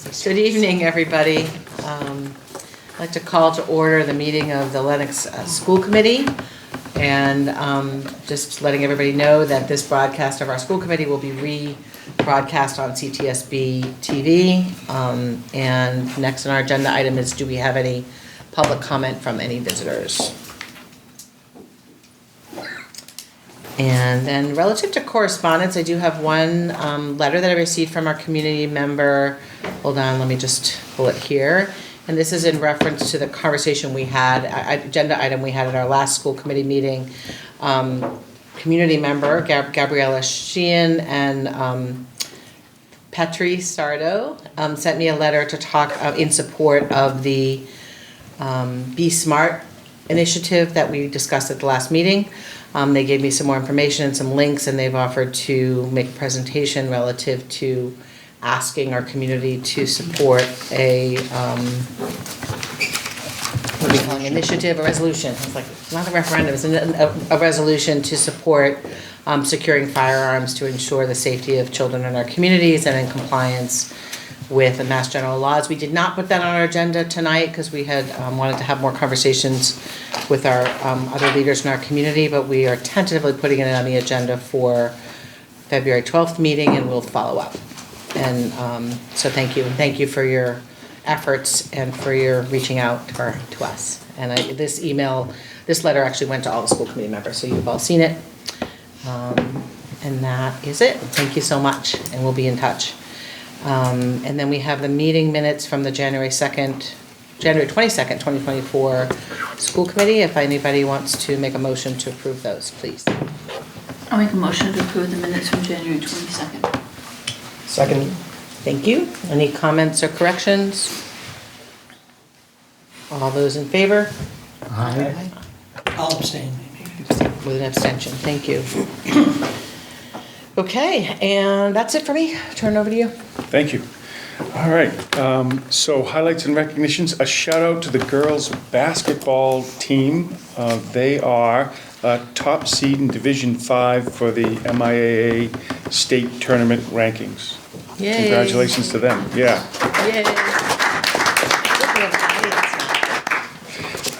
Good evening, everybody. I'd like to call to order the meeting of the Lenox School Committee. And just letting everybody know that this broadcast of our school committee will be rebroadcast on CTSB TV. And next on our agenda item is, do we have any public comment from any visitors? And then relative to correspondence, I do have one letter that I received from our community member. Hold on, let me just pull it here. And this is in reference to the conversation we had, agenda item we had at our last school committee meeting. Community member Gabriella Sheehan and Petri Sardo sent me a letter to talk in support of the Be Smart initiative that we discussed at the last meeting. They gave me some more information and some links, and they've offered to make a presentation relative to asking our community to support a, what are we calling, initiative, a resolution. It's like, it's not a referendum, it's a resolution to support securing firearms to ensure the safety of children in our communities and in compliance with the Mass General laws. We did not put that on our agenda tonight because we had wanted to have more conversations with our other leaders in our community, but we are tentatively putting it on the agenda for February 12th meeting, and we'll follow up. And so thank you. And thank you for your efforts and for your reaching out to us. And this letter actually went to all the school committee members, so you've all seen it. And that is it. Thank you so much, and we'll be in touch. And then we have the meeting minutes from the January 22nd, 2024 school committee. If anybody wants to make a motion to approve those, please. I'll make a motion to approve the minutes from January 22nd. Second. Thank you. Any comments or corrections? All those in favor? Aye. I'll abstain. With an abstention. Thank you. Okay, and that's it for me. Turn it over to you. Thank you. All right, so highlights and recognitions. A shout out to the girls basketball team. They are top seed in Division 5 for the MIAA state tournament rankings. Yay. Congratulations to them, yeah. Yay.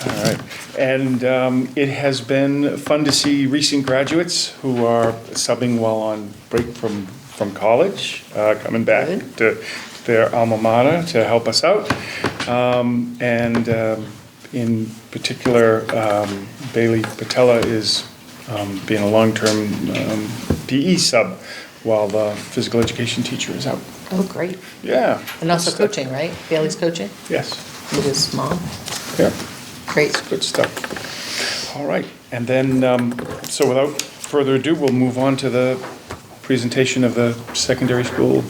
All right, and it has been fun to see recent graduates who are subbing while on break from college, coming back to their alma mater to help us out. And in particular, Bailey Patella is being a long-term PE sub while the physical education teacher is out. Oh, great. Yeah. And also coaching, right? Bailey's coaching Yes. with his mom. Yeah. Great. Good stuff. All right. And then, so without further ado, we'll move on to the presentation of the secondary school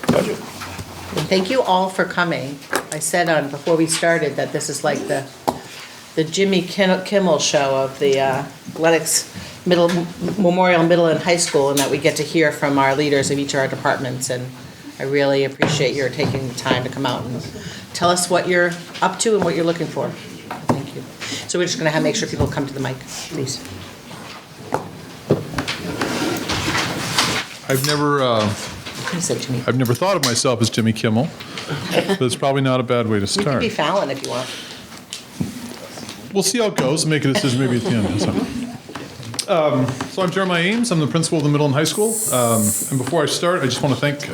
budget. And thank you all for coming. I said before we started that this is like the Jimmy Kimmel show of the Lenox Memorial Middle and High School, and that we get to hear from our leaders of each of our departments. And I really appreciate your taking the time to come out and tell us what you're up to and what you're looking for. Thank you. So we're just going to make sure people come to the mic, please. I've never thought of myself as Jimmy Kimmel, but it's probably not a bad way to You start. can be Fallon if you want. We'll see how it goes, make a decision maybe at the end. So I'm Jeremiah Ames, I'm the principal of the middle and high school. And before I start, I just want to thank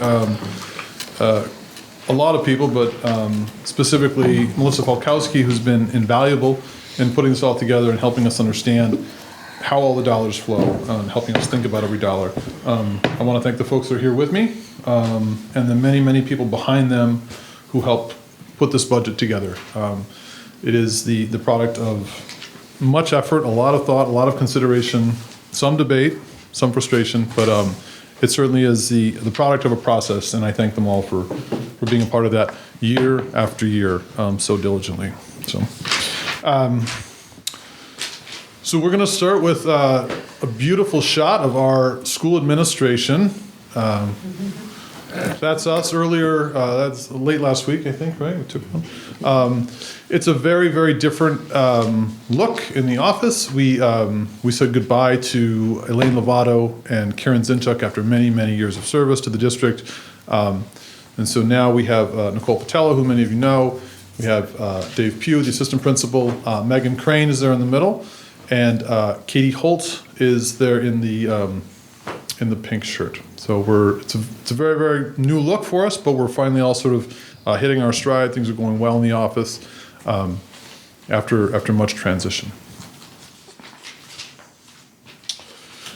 a lot of people, but specifically Melissa Falkowski, who's been invaluable in putting this all together and helping us understand how all the dollars flow, and helping us think about every dollar. I want to thank the folks that are here with me, and the many, many people behind them who helped put this budget together. It is the product of much effort, a lot of thought, a lot of consideration, some debate, some frustration, but it certainly is the product of a process, and I thank them all for being a part of that year after year so diligently. So we're going to start with a beautiful shot of our school administration. That's us earlier, that's late last week, I think, right? We took one. It's a very, very different look in the office. We said goodbye to Elaine Lovato and Karen Zinchuk after many, many years of service to the district. And so now we have Nicole Patello, who many of you know. We have Dave Pugh, the assistant principal. Megan Crane is there in the middle. And Katie Holt is there in the pink shirt. So it's a very, very new look for us, but we're finally all sort of hitting our stride. Things are going well in the office after much transition.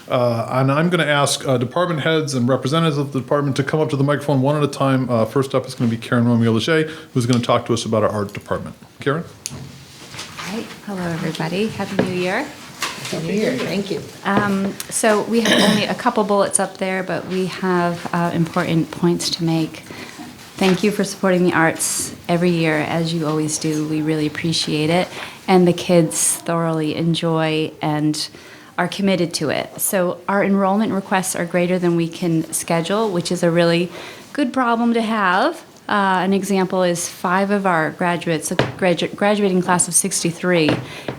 And I'm going to ask department heads and representatives of the department to come up to the microphone one at a time. First up is going to be Karen Romeo-Leger, who's going to talk to us about our art department. Karen? All right. Hello, everybody. Happy New Year. Happy New Year, thank you. So we have only a couple bullets up there, but we have important points to make. Thank you for supporting the arts every year, as you always do. We really appreciate it. And the kids thoroughly enjoy and are committed to it. So our enrollment requests are greater than we can schedule, which is a really good problem to have. An example is 5 of our graduates, a graduating class of 63,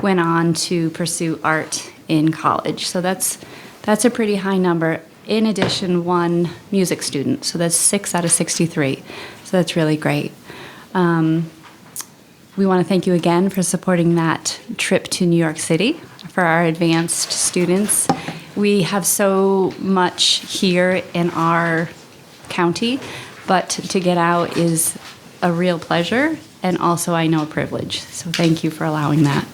went on to pursue art in college. So that's a pretty high number. In addition, 1 music student. So that's 6 out of 63. So that's really great. We want to thank you again for supporting that trip to New York City for our advanced students. We have so much here in our county, but to get out is a real pleasure and also, I know, a privilege. So thank you for allowing that.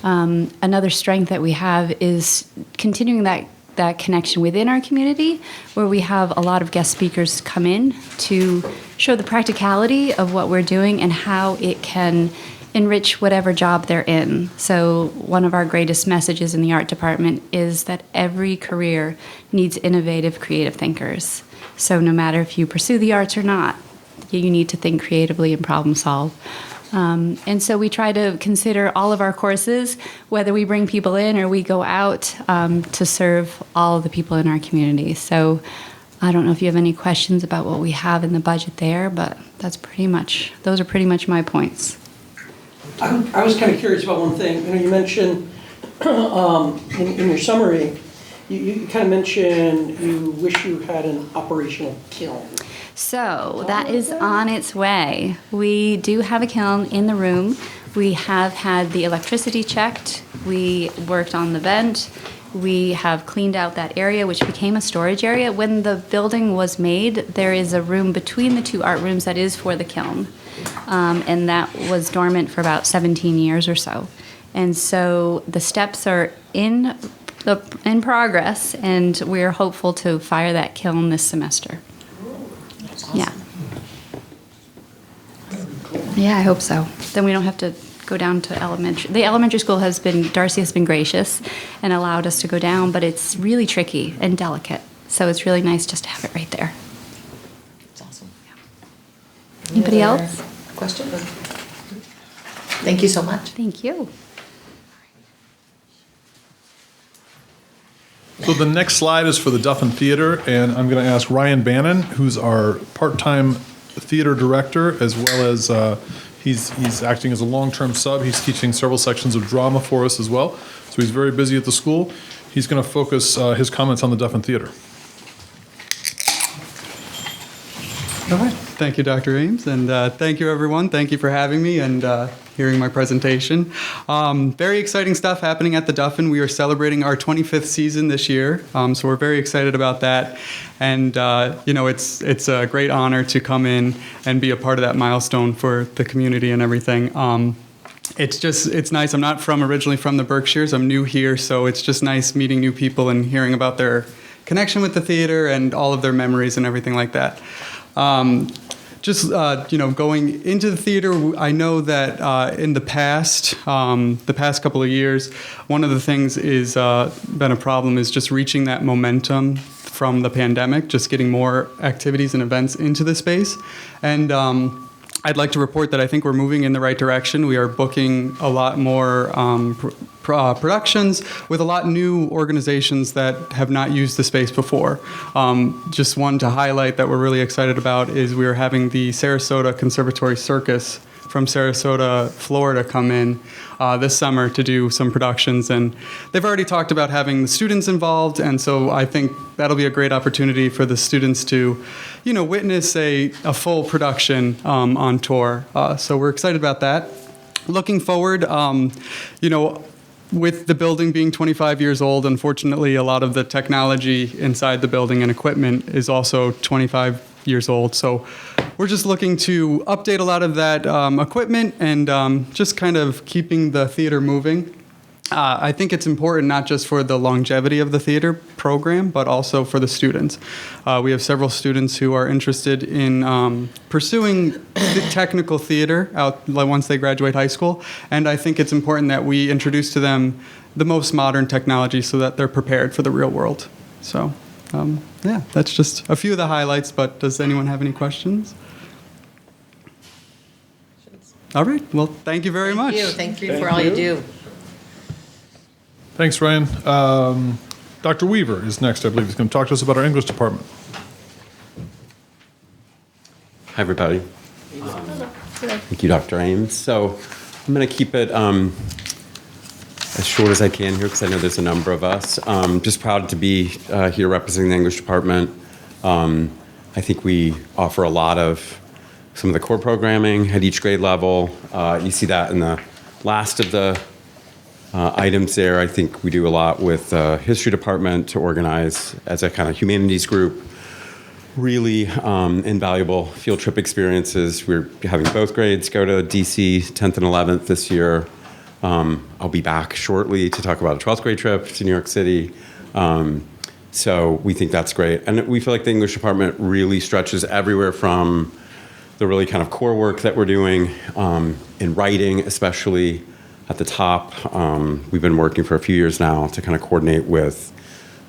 Another strength that we have is continuing that connection within our community, where we have a lot of guest speakers come in to show the practicality of what we're doing and how it can enrich whatever job they're in. So one of our greatest messages in the art department is that every career needs innovative, creative thinkers. So no matter if you pursue the arts or not, you need to think creatively and problem solve. And so we try to consider all of our courses, whether we bring people in or we go out, to serve all of the people in our community. So I don't know if you have any questions about what we have in the budget there, but those are pretty much my points. I was kind of curious about one thing. You mentioned in your summary, you kind of mentioned you wish you had an operational kiln. So that is on its way. We do have a kiln in the room. We have had the electricity checked. We worked on the vent. We have cleaned out that area, which became a storage area. When the building was made, there is a room between the 2 art rooms that is for the kiln. And that was dormant for about 17 years or so. And so the steps are in progress, and we're hopeful to fire that kiln this semester. Awesome. Yeah. Yeah, I hope so. Then we don't have to go down to elementary. The elementary school Darcy has been gracious and allowed us to go down, but it's really tricky and delicate. So it's really nice just to have it right there. It's awesome. Yeah. Anybody else? Questions? Thank you so much. Thank you. So the next slide is for the Duffin Theater, and I'm going to ask Ryan Bannon, who's our part-time theater director, as well as he's acting as a long-term sub. He's teaching several sections of drama for us as well. So he's very busy at the school. He's going to focus his comments on the Duffin Theater. All right. Thank you, Dr. Ames, and thank you, everyone. Thank you for having me and hearing my presentation. Very exciting stuff happening at the Duffin. We are celebrating our 25th season this year, so we're very excited about that. And it's a great honor to come in and be a part of that milestone for the community and everything. It's nice. I'm not originally from the Berkshires. I'm new here, so it's just nice meeting new people and hearing about their connection with the theater and all of their memories and everything like that. Going into the theater, I know that in the past couple of years, one of the things is been a problem is just reaching that momentum from the pandemic, just getting more activities and events into the space. And I'd like to report that I think we're moving in the right direction. We are booking a lot more productions with a lot new organizations that have not used the space before. Just one to highlight that we're really excited about is we are having the Sarasota Conservatory Circus from Sarasota, Florida, come in this summer to do some productions, and they've already talked about having the students involved, and so I think that'll be a great opportunity for the students to, witness a full production on tour. So we're excited about that. Looking forward, with the building being 25 years old, unfortunately, a lot of the technology inside the building and equipment is also 25 years old. So we're just looking to update a lot of that equipment and just kind of keeping the theater moving. I think it's important not just for the longevity of the theater program, but also for the students. We have several students who are interested in pursuing the technical theater once they graduate high school, and I think it's important that we introduce to them the most modern technology so that they're prepared for the real world. So, yeah, that's just a few of the highlights, but does anyone have any questions? All right, well, thank you very much. Thank you for all you do. Thanks, Ryan. Dr. Weaver is next, I believe. He's going to talk to us about our English department. Hi, everybody. Thank you, Dr. Ames. So I'm going to keep it as short as I can here because I know there's a number of us. Just proud to be here representing the English department. I think we offer a lot of some of the core programming at each grade level. You see that in the last of the items there. I think we do a lot with the history department to organize as a kind of humanities group. Really invaluable field trip experiences. We're having both grades go to DC 10th and 11th this year. I'll be back shortly to talk about a 12th grade trip to New York City. So we think that's great. And we feel like the English department really stretches everywhere from the really kind of core work that we're doing in writing, especially at the top. We've been working for a few years now to kind of coordinate with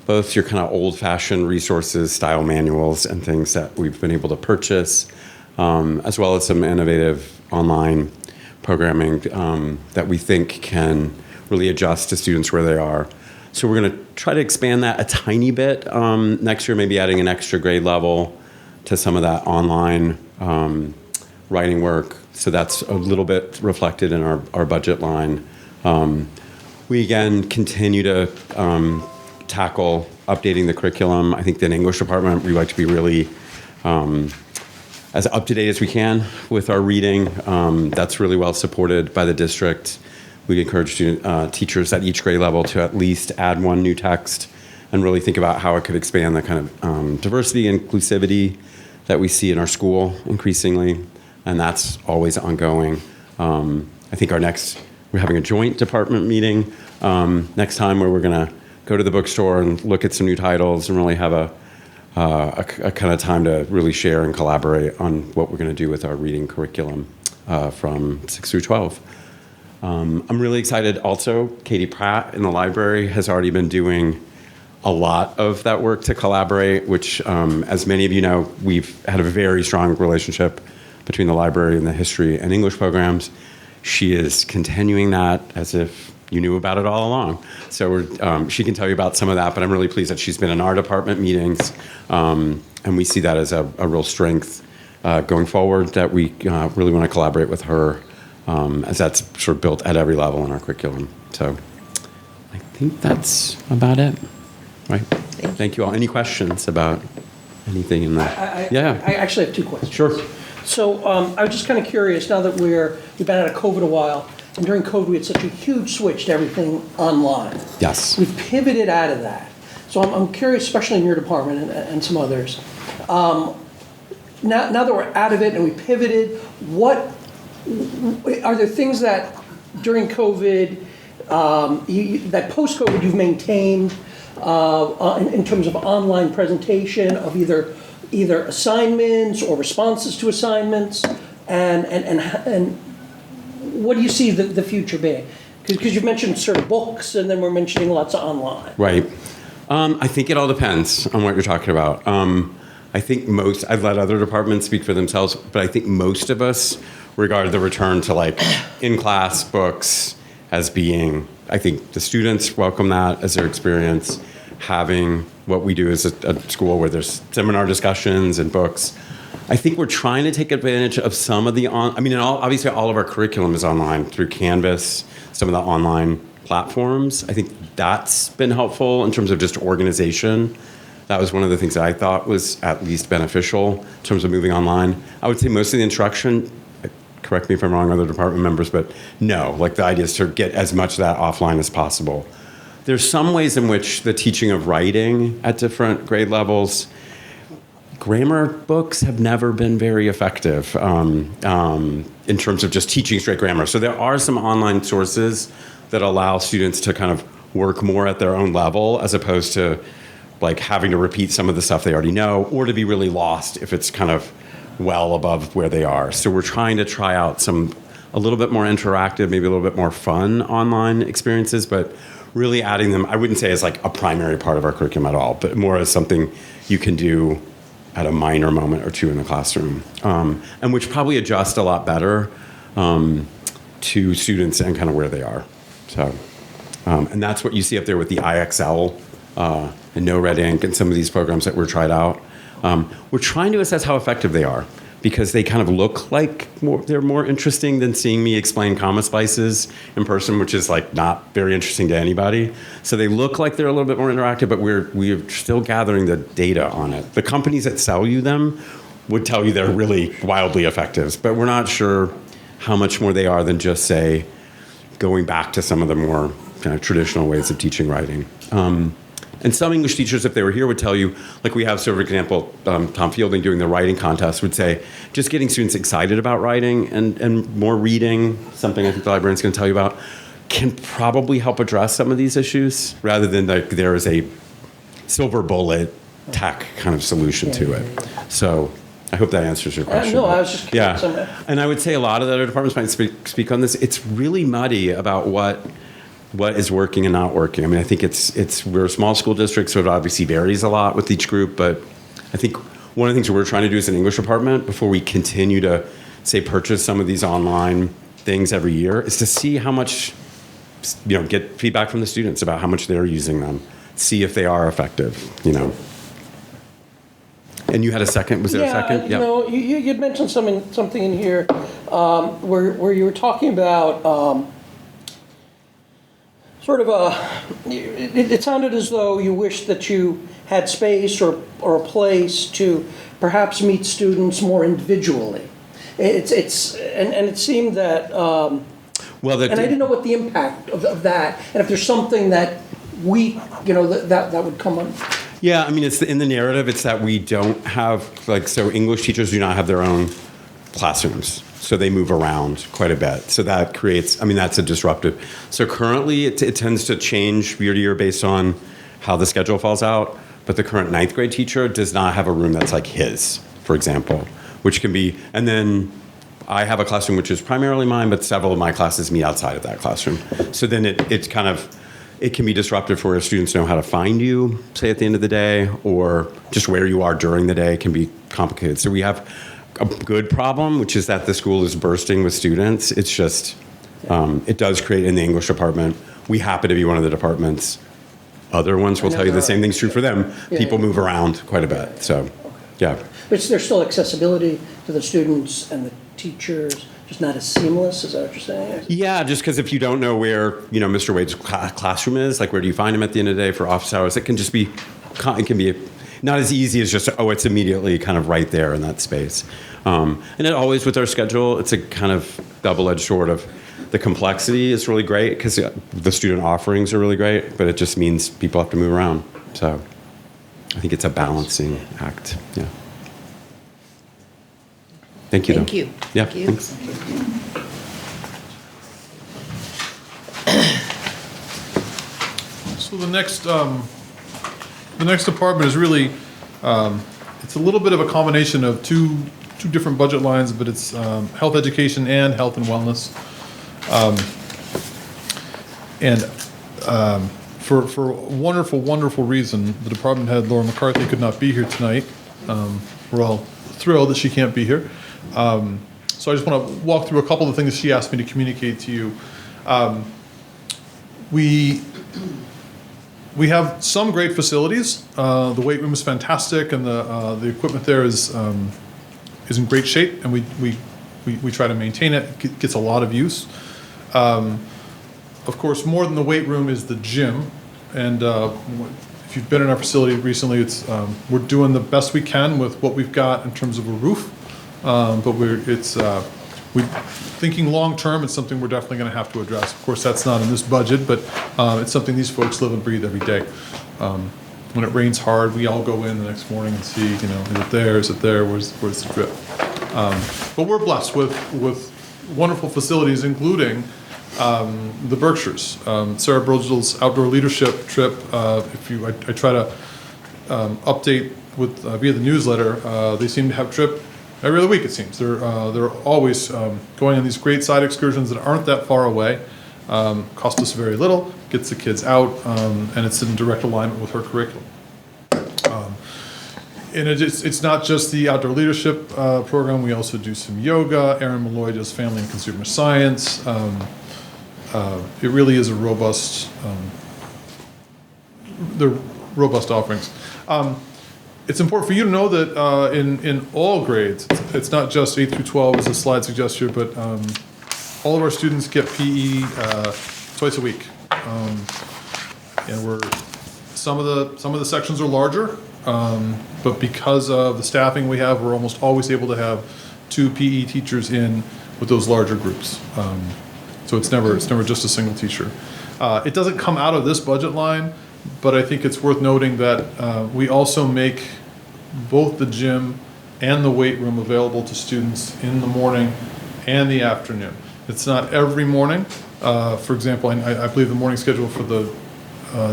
both your kind of old-fashioned resources, style manuals, and things that we've been able to purchase, as well as some innovative online programming that we think can really adjust to students where they are. So we're going to try to expand that a tiny bit next year, maybe adding an extra grade level to some of that online writing work. So that's a little bit reflected in our budget line. We, again, continue to tackle updating the curriculum. I think the English department, we like to be really as up-to-date as we can with our reading. That's really well supported by the district. We encourage teachers at each grade level to at least add one new text and really think about how it could expand the kind of diversity and inclusivity that we see in our school increasingly, and that's always ongoing. I think we're having a joint department meeting next time where we're gonna go to the bookstore and look at some new titles and really have a kind of time to really share and collaborate on what we're gonna do with our reading curriculum from 6 through 12. I'm really excited also, Katie Pratt in the library has already been doing a lot of that work to collaborate, which as many of you know, we've had a very strong relationship between the library and the history and English programs. She is continuing that as if you knew about it all along. So she can tell you about some of that, but I'm really pleased that she's been in our department meetings, and we see that as a real strength going forward, that we really want to collaborate with her as that's sort of built at every level in our curriculum. So I think that's about it, right? Thank you all. Any questions about anything in that? Yeah. I actually have two questions. Sure. So I was just kind of curious, now that we've been out of COVID a while, and during COVID we had such a huge switch to everything online. Yes. We've pivoted out of that. So I'm curious, especially in your department and some others, now that we're out of it and we pivoted, are there things that during COVID, that post-COVID you've maintained in terms of online presentation of either assignments or responses to assignments, and what do you see the future being? Because you've mentioned sort of books, and then we're mentioning lots of online. Right. I think it all depends on what you're talking about. I think I've let other departments speak for themselves, but I think most of us regard the return to like in-class books as being, I think the students welcome that as their experience. Having what we do as a school where there's seminar discussions and books, I think we're trying to take advantage of some of the obviously all of our curriculum is online through Canvas, some of the online platforms. I think that's been helpful in terms of just organization. That was one of the things that I thought was at least beneficial in terms of moving online. I would say most of the instruction, correct me if I'm wrong, other department members, but no, like the idea is to get as much of that offline as possible. There's some ways in which the teaching of writing at different grade levels, grammar books have never been very effective in terms of just teaching straight grammar. So there are some online sources that allow students to kind of work more at their own level as opposed to like having to repeat some of the stuff they already know or to be really lost if it's kind of well above where they are. So we're trying to try out a little bit more interactive, maybe a little bit more fun online experiences, but really adding them, I wouldn't say as like a primary part of our curriculum at all, but more as something you can do at a minor moment or two in the classroom, and which probably adjust a lot better to students and kind of where they are. So, and that's what you see up there with the IXL and No Red Ink and some of these programs that were tried out. We're trying to assess how effective they are because they kind of look like they're more interesting than seeing me explain comma splices in person, which is like not very interesting to anybody. So they look like they're a little bit more interactive, but we're still gathering the data on it. The companies that sell you them would tell you they're really wildly effective, but we're not sure how much more they are than just, say, going back to some of the more kind of traditional ways of teaching writing. And some English teachers, if they were here, would tell you, like we have, so for example, Tom Fielding doing the writing contest would say, just getting students excited about writing and more reading, something I think the librarian's going to tell you about, can probably help address some of these issues rather than like there is a silver bullet tech kind of solution to it. So I hope that answers your question. No, I was just curious. Yeah, and I would say a lot of the other departments might speak on this. It's really muddy about what is working and not working. I mean, I think we're a small school district, so it obviously varies a lot with each group, but I think one of the things that we're trying to do as an English department before we continue to, say, purchase some of these online things every year is to see how much, get feedback from the students about how much they're using them, see if they are effective, And you had a second, was there a second? Yeah, you'd mentioned something in here where you were talking about sort of it sounded as though you wished that you had space or a place to perhaps meet students more individually. And it seemed that, and I didn't know what the impact of that, and if there's something that that would come on. Yeah, I mean, it's in the narrative, it's that we don't have, so English teachers do not have their own classrooms. So they move around quite a bit. So that creates, that's a disruptive. So currently it tends to change year to year based on how the schedule falls out. But the current 9th grade teacher does not have a room that's like his, for example, which can be, and then I have a classroom which is primarily mine, but several of my classes meet outside of that classroom. So then it can be disruptive for students to know how to find you, say at the end of the day, or just where you are during the day can be complicated. So we have a good problem, which is that the school is bursting with students. It's just, it does create in the English department. We happen to be one of the departments. Other ones will tell you the same thing's true for them. People move around quite a bit, so, yeah. But there's still accessibility to the students and the teachers, just not as seamless, is that what you're saying? Yeah, just because if you don't know where, Mr. Wade's classroom is, like where do you find him at the end of the day for office hours, it can be not as easy as just, it's immediately kind of right there in that space. And it always, with our schedule, it's a kind of double-edged sword of the complexity is really great because the student offerings are really great, but it just means people have to move around. So I think it's a balancing act, yeah. Thank you, though. Thank you. Yeah, Thank you. thanks. So the next department is really, it's a little bit of a combination of two different budget lines, but it's health education and health and wellness. For a wonderful, wonderful reason, the department head, Laura McCarthy, could not be here tonight. We're all thrilled that she can't be here. So I just want to walk through a couple of the things she asked me to communicate to you. We have some great facilities. The weight room is fantastic, and the equipment there is is in great shape, and we try to maintain it. It gets a lot of use. Of course, more than the weight room is the gym, and if you've been in our facility recently, we're doing the best we can with what we've got in terms of a roof, but we're thinking long term. It's something we're definitely going to have to address. Of course, that's not in this budget, but it's something these folks live and breathe every day. When it rains hard, we all go in the next morning and see, is it there? Is it there? Where's the drip? But we're blessed with wonderful facilities, including the Berkshires. Sarah Brogel's outdoor leadership trip. I try to update with via the newsletter. They seem to have trip every other week. It seems they're always going on these great side excursions that aren't that far away. Cost us very little, gets the kids out, and it's in direct alignment with her curriculum. And it's not just the outdoor leadership program. We also do some yoga. Erin Malloy does family and consumer science. It really is a robust, robust offerings. It's important for you to know that in all grades, it's not just 8 through 12 as the slide suggests here, but all of our students get PE twice a week. And some of the sections are larger, but because of the staffing we have, we're almost always able to have 2 PE teachers in with those larger groups. So it's never just a single teacher. It doesn't come out of this budget line, but I think it's worth noting that we also make both the gym and the weight room available to students in the morning and the afternoon. It's not every morning. For example, I believe the morning schedule for the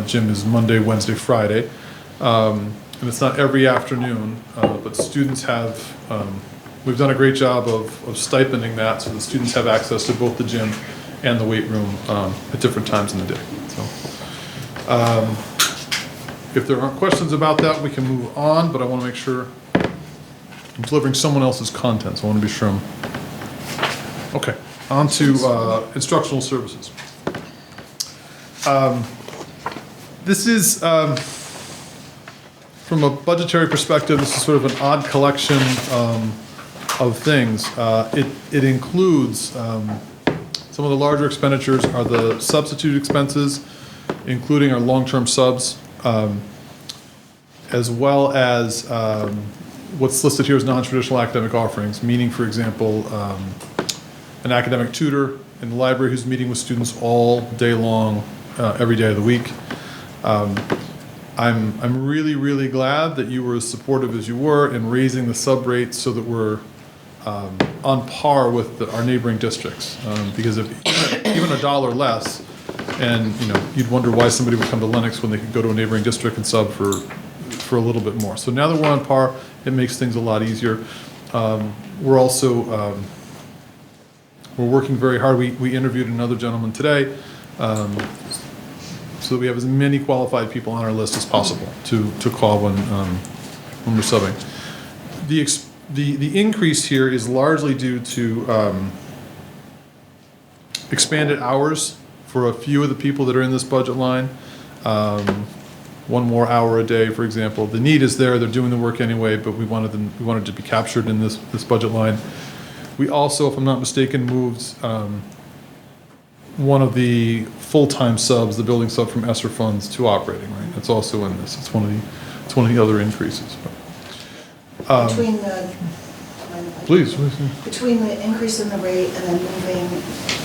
gym is Monday, Wednesday, Friday. And it's not every afternoon, but students have, we've done a great job of stipending that so the students have access to both the gym and the weight room at different times in the day. So, if there aren't questions about that, we can move on, but I want to make sure I'm delivering someone else's content, so I want to be sure I'm... Okay, on to instructional services. This is, from a budgetary perspective, this is sort of an odd collection of things. It includes some of the larger expenditures are the substitute expenses, including our long-term subs, as well as what's listed here as non-traditional academic offerings, meaning, for example, an academic tutor in the library who's meeting with students all day long, every day of the week. I'm really, really glad that you were as supportive as you were in raising the sub rates so that we're on par with our neighboring districts. Because if even $1 less, and you'd wonder why somebody would come to Lenox when they could go to a neighboring district and sub for a little bit more. So now that we're on par, it makes things a lot easier. We're also we're working very hard. We interviewed another gentleman today, so that we have as many qualified people on our list as possible to call when we're subbing. The increase here is largely due to expanded hours for a few of the people that are in this budget line. 1 more hour a day, for example. The need is there; they're doing the work anyway, but we wanted to be captured in this budget line. We also, if I'm not mistaken, moved one of the full-time subs, the building sub from ESSER funds, to operating. Right, that's also in this. It's one of the other increases. Between the Please. between the increase in the rate and then moving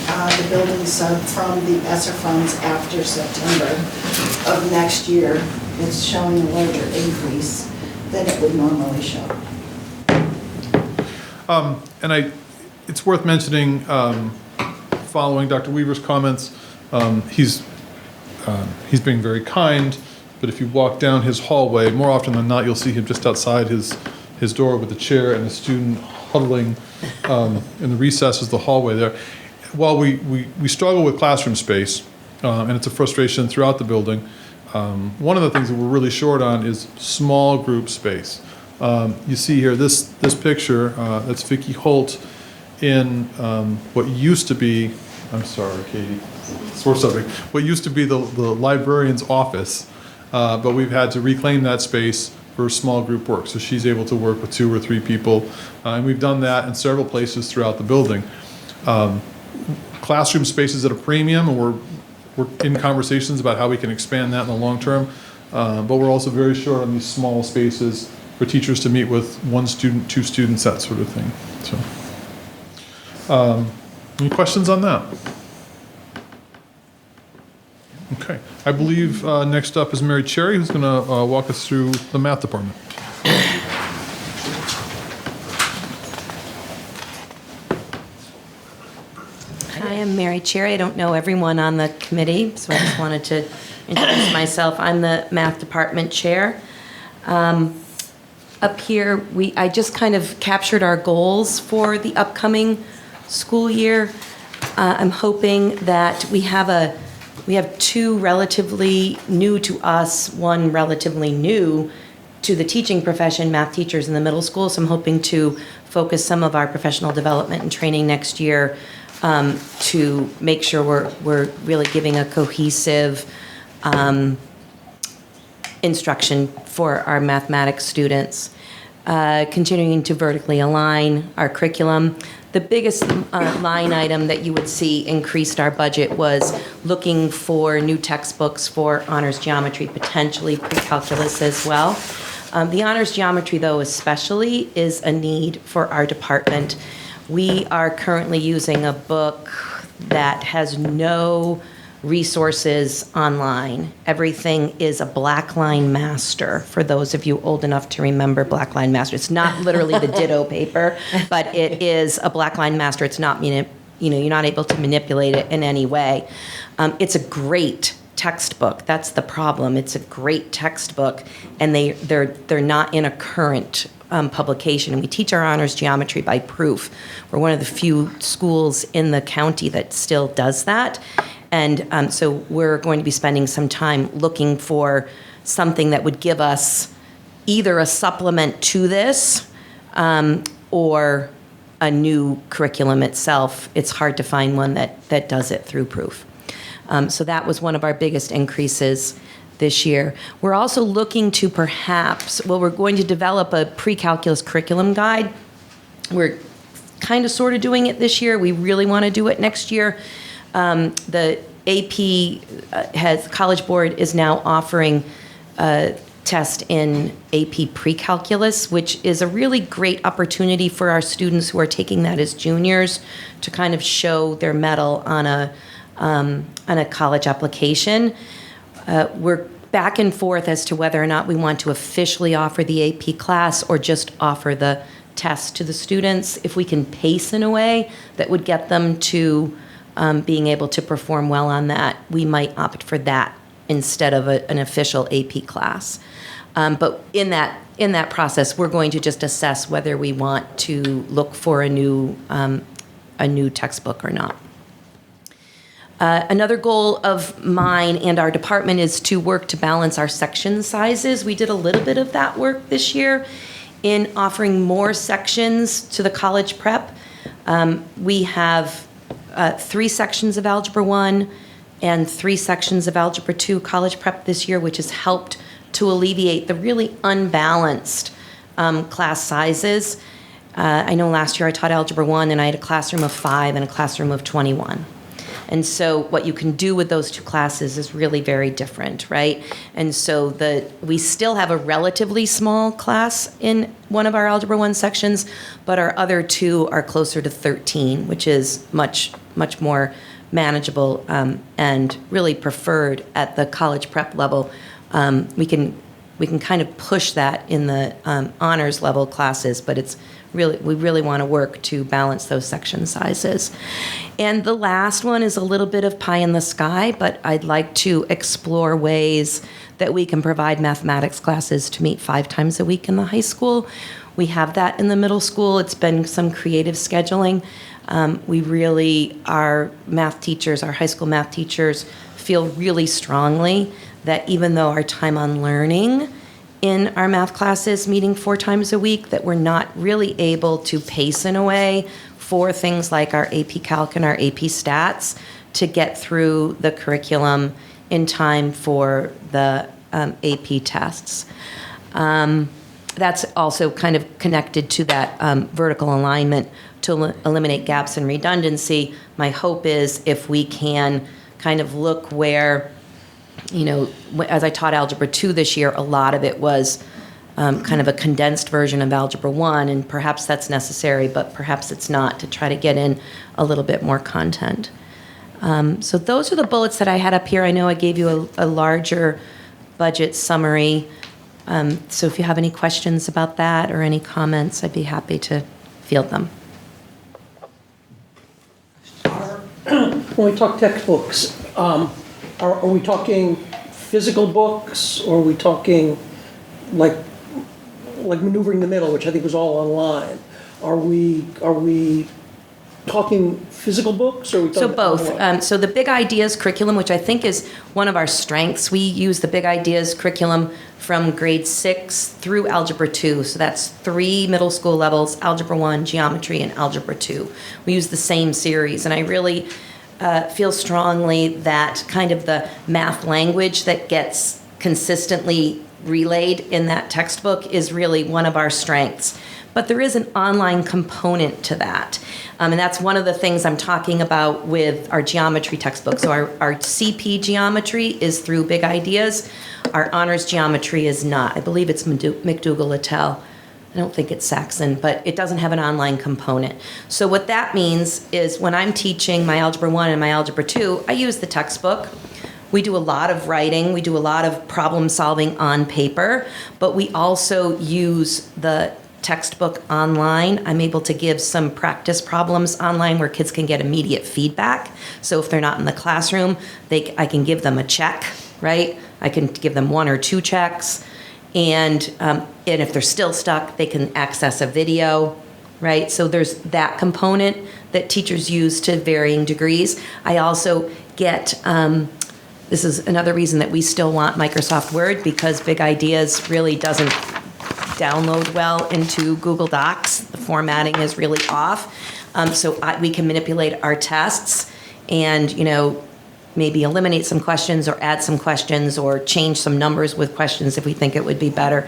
the building sub from the ESSER funds after September of next year, it's showing a larger increase than it would normally show. It's worth mentioning, following Dr. Weaver's comments, he's being very kind, but if you walk down his hallway, more often than not, you'll see him just outside his door with a chair and a student huddling in the recesses of the hallway there. While we struggle with classroom space, and it's a frustration throughout the building, one of the things that we're really short on is small group space. You see here this picture, that's Vicki Holt in what used to be, I'm sorry, Katie, sore subject, what used to be the librarian's office, but we've had to reclaim that space for small group work. So she's able to work with 2 or 3 people. And we've done that in several places throughout the building. Classroom space is at a premium, and we're in conversations about how we can expand that in the long term. But we're also very short on these small spaces for teachers to meet with 1 student, 2 students, that sort of thing. So, any questions on that? Okay, I believe next up is Mary Cherry, who's going to walk us through the math department. Hi, I'm Mary Cherry. I don't know everyone on the committee, so I just wanted to introduce myself. I'm the math department chair. Up here, I just kind of captured our goals for the upcoming school year. I'm hoping that we have 2 relatively new to us, 1 relatively new to the teaching profession, math teachers in the middle school. So I'm hoping to focus some of our professional development and training next year to make sure we're really giving a cohesive instruction for our mathematics students. Continuing to vertically align our curriculum. The biggest line item that you would see increased our budget was looking for new textbooks for honors geometry, potentially pre-calculus as well. The honors geometry, though, especially is a need for our department. We are currently using a book that has no resources online. Everything is a blackline master, for those of you old enough to remember blackline master. It's not literally the Ditto paper, but it is a blackline master. It's not, you're not able to manipulate it in any way. It's a great textbook. That's the problem. It's a great textbook, and they're not in a current publication. And we teach our honors geometry by proof. We're one of the few schools in the county that still does that. And so we're going to be spending some time looking for something that would give us either a supplement to this or a new curriculum itself. It's hard to find one that does it through proof. So that was one of our biggest increases this year. We're also looking to we're going to develop a pre-calculus curriculum guide. We're kind of sort of doing it this year. We really want to do it next year. The AP College Board is now offering a test in AP pre-calculus, which is a really great opportunity for our students who are taking that as juniors to kind of show their mettle on a college application. We're back and forth as to whether or not we want to officially offer the AP class or just offer the test to the students. If we can pace in a way that would get them to being able to perform well on that, we might opt for that instead of an official AP class. But in that process, we're going to just assess whether we want to look for a new textbook or not. Another goal of mine and our department is to work to balance our section sizes. We did a little bit of that work this year in offering more sections to the college prep. We have 3 sections of Algebra 1 and 3 sections of Algebra 2 college prep this year, which has helped to alleviate the really unbalanced class sizes. I know last year I taught Algebra 1 and I had a classroom of 5 and a classroom of 21. And so what you can do with those 2 classes is really very different, right? And so we still have a relatively small class in one of our Algebra 1 sections, but our other 2 are closer to 13, which is much, much more manageable and really preferred at the college prep level. We can kind of push that in the honors level classes, but we really want to work to balance those section sizes. And the last one is a little bit of pie in the sky, but I'd like to explore ways that we can provide mathematics classes to meet 5 times a week in the high school. We have that in the middle school. It's been some creative scheduling. Our math teachers, our high school math teachers, feel really strongly that even though our time on learning in our math classes meeting 4 times a week, that we're not really able to pace in a way for things like our AP Calc and our AP Stats to get through the curriculum in time for the AP tests. That's also kind of connected to that vertical alignment to eliminate gaps and redundancy. My hope is if we can kind of look where, as I taught Algebra 2 this year, a lot of it was kind of a condensed version of Algebra 1, and perhaps that's necessary, but perhaps it's not, to try to get in a little bit more content. So those are the bullets that I had up here. I know I gave you a larger budget summary. So if you have any questions about that or any comments, I'd be happy to field them. When we talk textbooks, are we talking physical books, or are we talking like Maneuvering the Middle, which I think was all online? Are we talking physical books, or are we talking So both. online? So the Big Ideas curriculum, which I think is one of our strengths, we use the Big Ideas curriculum from grade 6 through Algebra 2. So that's 3 middle school levels: Algebra 1, Geometry, and Algebra 2. We use the same series, and I really feel strongly that kind of the math language that gets consistently relayed in that textbook is really one of our strengths. But there is an online component to that. And that's one of the things I'm talking about with our geometry textbook. So our CP geometry is through Big Ideas. Our honors geometry is not. I believe it's McDougall-Littell. I don't think it's Saxon, but it doesn't have an online component. So what that means is when I'm teaching my Algebra 1 and my Algebra 2, I use the textbook. We do a lot of writing. We do a lot of problem solving on paper, but we also use the textbook online. I'm able to give some practice problems online where kids can get immediate feedback. So if they're not in the classroom, I can give them a check, right? I can give them 1 or 2 checks. And if they're still stuck, they can access a video, right? So there's that component that teachers use to varying degrees. I also get, this is another reason that we still want Microsoft Word, because Big Ideas really doesn't download well into Google Docs. The formatting is really off. We can manipulate our tests and, maybe eliminate some questions or add some questions or change some numbers with questions if we think it would be better.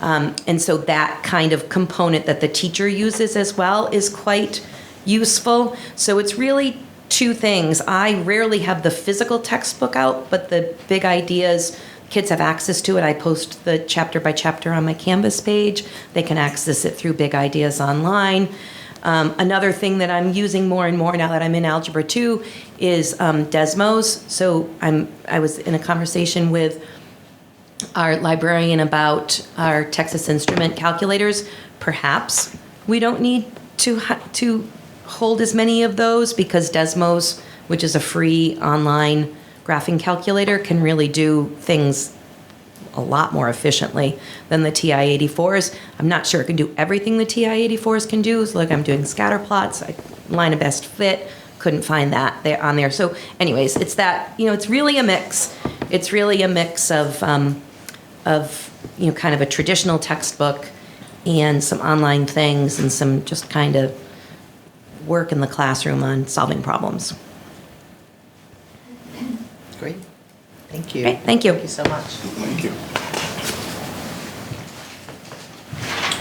And so that kind of component that the teacher uses as well is quite useful. So it's really 2 things. I rarely have the physical textbook out, but the Big Ideas, kids have access to it. I post the chapter by chapter on my Canvas page. They can access it through Big Ideas online. Another thing that I'm using more and more now that I'm in Algebra 2 is Desmos. So I was in a conversation with our librarian about our Texas Instrument calculators. Perhaps we don't need to hold as many of those, because Desmos, which is a free online graphing calculator, can really do things a lot more efficiently than the TI-84s. I'm not sure it can do everything the TI-84s can do. So like I'm doing scatter plots, line of best fit, couldn't find that there on there. So anyways, it's that, it's really a mix. It's really a mix of kind of a traditional textbook and some online things and some just kind of work in the classroom on solving problems. Great. Thank you. Great, thank you. Thank you so much. Thank you.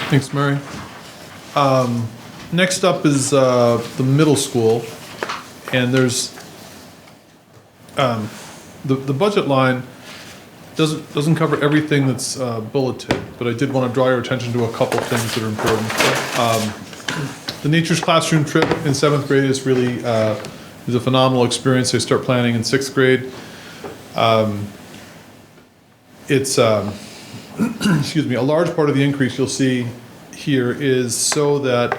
Thanks, Mary. Next up is the middle school, and there's the budget line doesn't cover everything that's bulleted, but I did want to draw your attention to a couple things that are important. The Nature's Classroom trip in 7th grade is really is a phenomenal experience. They start planning in 6th grade. It's excuse me, a large part of the increase you'll see here is so that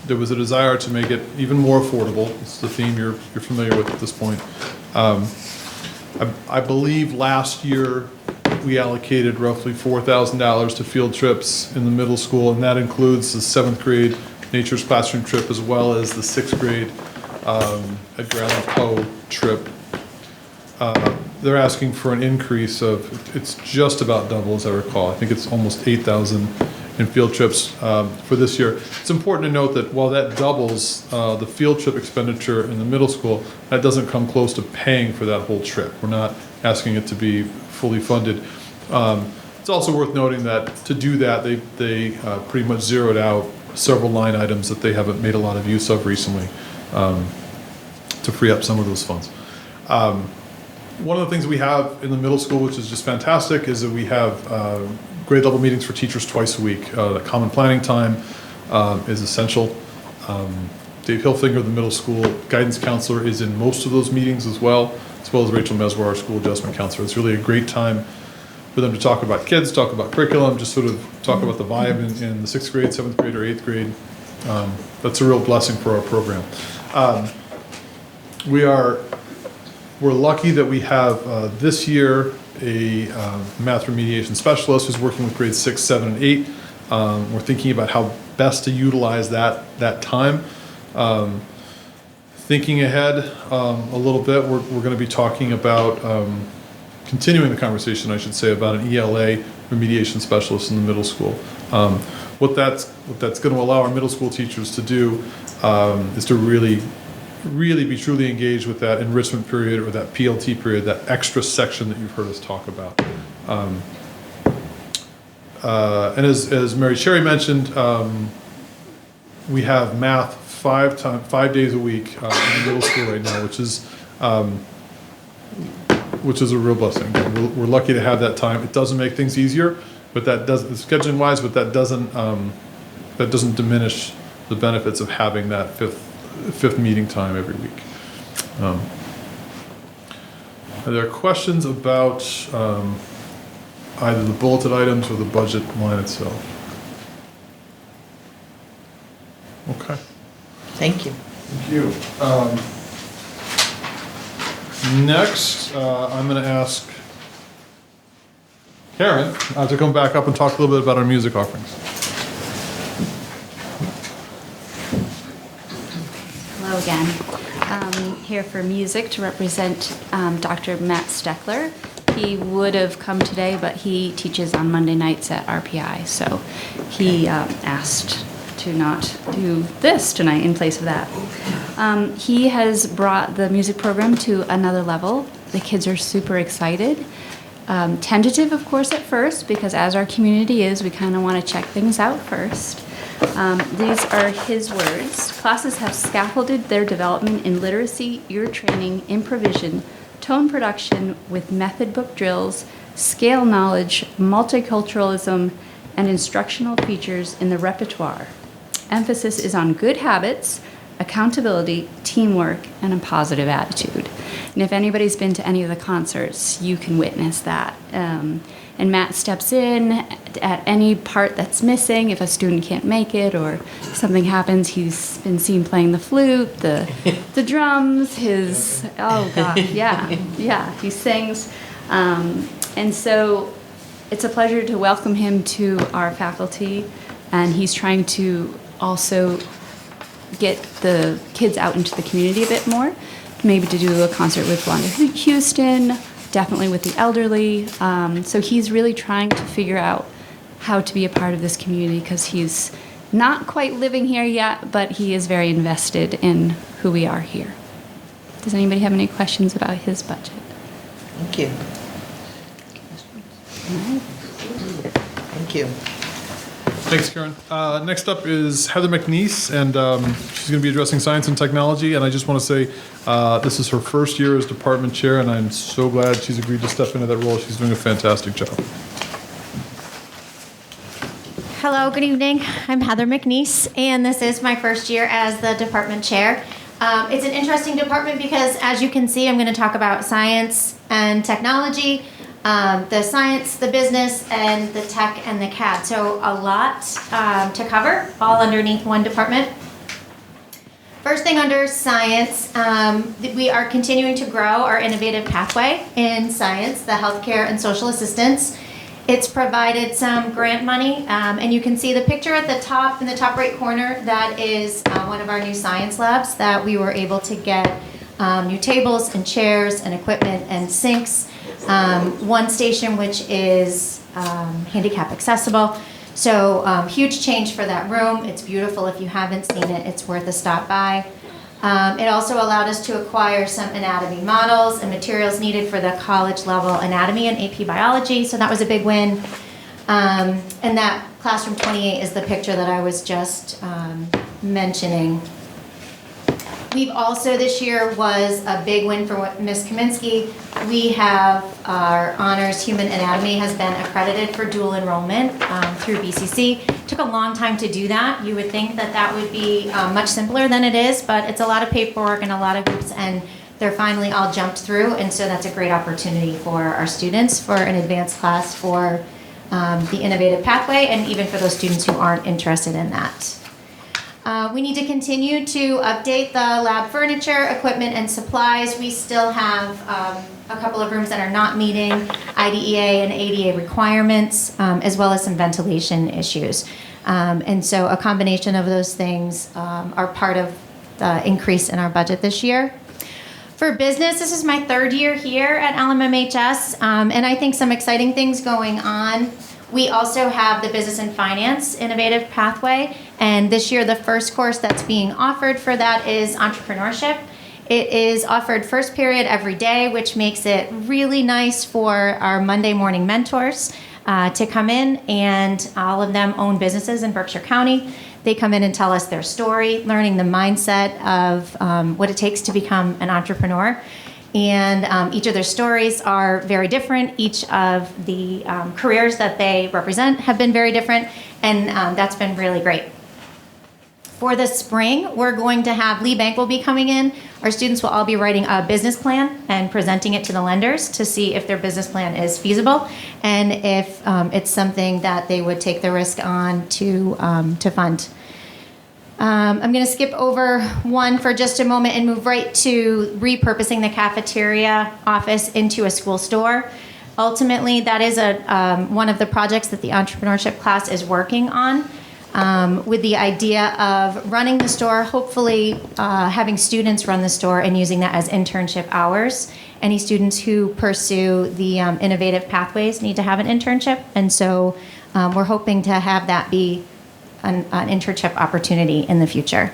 there was a desire to make it even more affordable. It's the theme you're familiar with at this point. I believe last year we allocated roughly $4,000 to field trips in the middle school, and that includes the 7th grade Nature's Classroom trip as well as the 6th grade Edgar Allan Poe trip. They're asking for an increase of, it's just about double as I recall. I think it's almost 8,000 in field trips for this year. It's important to note that while that doubles the field trip expenditure in the middle school, that doesn't come close to paying for that whole trip. We're not asking it to be fully funded. It's also worth noting that to do that, they pretty much zeroed out several line items that they haven't made a lot of use of recently to free up some of those funds. One of the things we have in the middle school, which is just fantastic, is that we have grade level meetings for teachers twice a week. The common planning time is essential. Dave Hilfinger, the middle school guidance counselor, is in most of those meetings as well as Rachel Meswar, our school adjustment counselor. It's really a great time for them to talk about kids, talk about curriculum, just sort of talk about the vibe in the 6th grade, 7th grade, or 8th grade. That's a real blessing for our program. We're lucky that we have this year a math remediation specialist who's working with grades 6, 7, and 8. We're thinking about how best to utilize that time. Thinking ahead a little bit, we're going to be talking about continuing the conversation, I should say, about an ELA remediation specialist in the middle school. What that's going to allow our middle school teachers to do is to really be truly engaged with that enrichment period or that PLT period, that extra section that you've heard us talk about. And as Mary Cherry mentioned, we have math 5 days a week in the middle school right now, which is a real blessing. We're lucky to have that time. It doesn't make things easier, but that doesn't, scheduling wise, but that doesn't diminish the benefits of having that fifth meeting time every week. Are there questions about either the bulleted items or the budget line itself? Okay. Thank you. Thank you. Next, I'm going to ask Karen to come back up and talk a little bit about our music offerings. Hello again. Here for music to represent Dr. Matt Steckler. He would have come today, but he teaches on Monday nights at RPI, so he asked to not do this tonight in place of that. He has brought the music program to another level. The kids are super excited. Tentative, of course, at first, because as our community is, we kind of want to check things out first. These are his words. Classes have scaffolded their development in literacy, ear training, improvisation, tone production with method book drills, scale knowledge, multiculturalism, and instructional features in the repertoire. Emphasis is on good habits, accountability, teamwork, and a positive attitude. And if anybody's been to any of the concerts, you can witness that. And Matt steps in at any part that's missing. If a student can't make it or something happens, he's been seen playing the flute, the drums, oh God, yeah, he sings. And so it's a pleasure to welcome him to our faculty, and he's trying to also get the kids out into the community a bit more, maybe to do a concert with Wanda Houston, definitely with the elderly. So he's really trying to figure out how to be a part of this community because he's not quite living here yet, but he is very invested in who we are here. Does anybody have any questions about his budget? Thank you. Thank you. Thanks, Karen. Next up is Heather McNeese, and she's going to be addressing science and technology. And I just want to say this is her first year as department chair, and I'm so glad she's agreed to step into that role. She's doing a fantastic job. Hello, good evening. I'm Heather McNeese, and this is my first year as the department chair. It's an interesting department because, as you can see, I'm going to talk about science and technology, the science, the business, and the tech and the CAD. So a lot to cover, all underneath one department. First thing under science, we are continuing to grow our innovative pathway in science, the healthcare and social assistance. It's provided some grant money, and you can see the picture at the top, in the top right corner, that is one of our new science labs that we were able to get new tables and chairs and equipment and sinks. One station which is handicap accessible. So huge change for that room. It's beautiful. If you haven't seen it, it's worth a stop by. It also allowed us to acquire some anatomy models and materials needed for the college level anatomy and AP biology. So that was a big win. And that classroom 28 is the picture that I was just mentioning. We've also, this year was a big win for Ms. Kaminsky. We have our honors human anatomy has been accredited for dual enrollment through BCC. Took a long time to do that. You would think that that would be much simpler than it is, but it's a lot of paperwork and a lot of hoops, and they're finally all jumped through, and so that's a great opportunity for our students for an advanced class for the innovative pathway, and even for those students who aren't interested in that. We need to continue to update the lab furniture, equipment, and supplies. We still have a couple of rooms that are not meeting IDEA and ADA requirements, as well as some ventilation issues. And so a combination of those things are part of the increase in our budget this year. For business, this is my third year here at LMMHS, and I think some exciting things going on. We also have the Business and Finance Innovative Pathway, and this year the first course that's being offered for that is Entrepreneurship. It is offered first period every day, which makes it really nice for our Monday morning mentors to come in, and all of them own businesses in Berkshire County. They come in and tell us their story, learning the mindset of what it takes to become an entrepreneur. And each of their stories are very different. Each of the careers that they represent have been very different, and that's been really great. For the spring, we're going to have Lee Bank will be coming in. Our students will all be writing a business plan and presenting it to the lenders to see if their business plan is feasible and if it's something that they would take the risk on to fund. I'm going to skip over one for just a moment and move right to repurposing the cafeteria office into a school store. Ultimately, that is one of the projects that the entrepreneurship class is working on, with the idea of running the store, hopefully having students run the store and using that as internship hours. Any students who pursue the innovative pathways need to have an internship, and so we're hoping to have that be an internship opportunity in the future.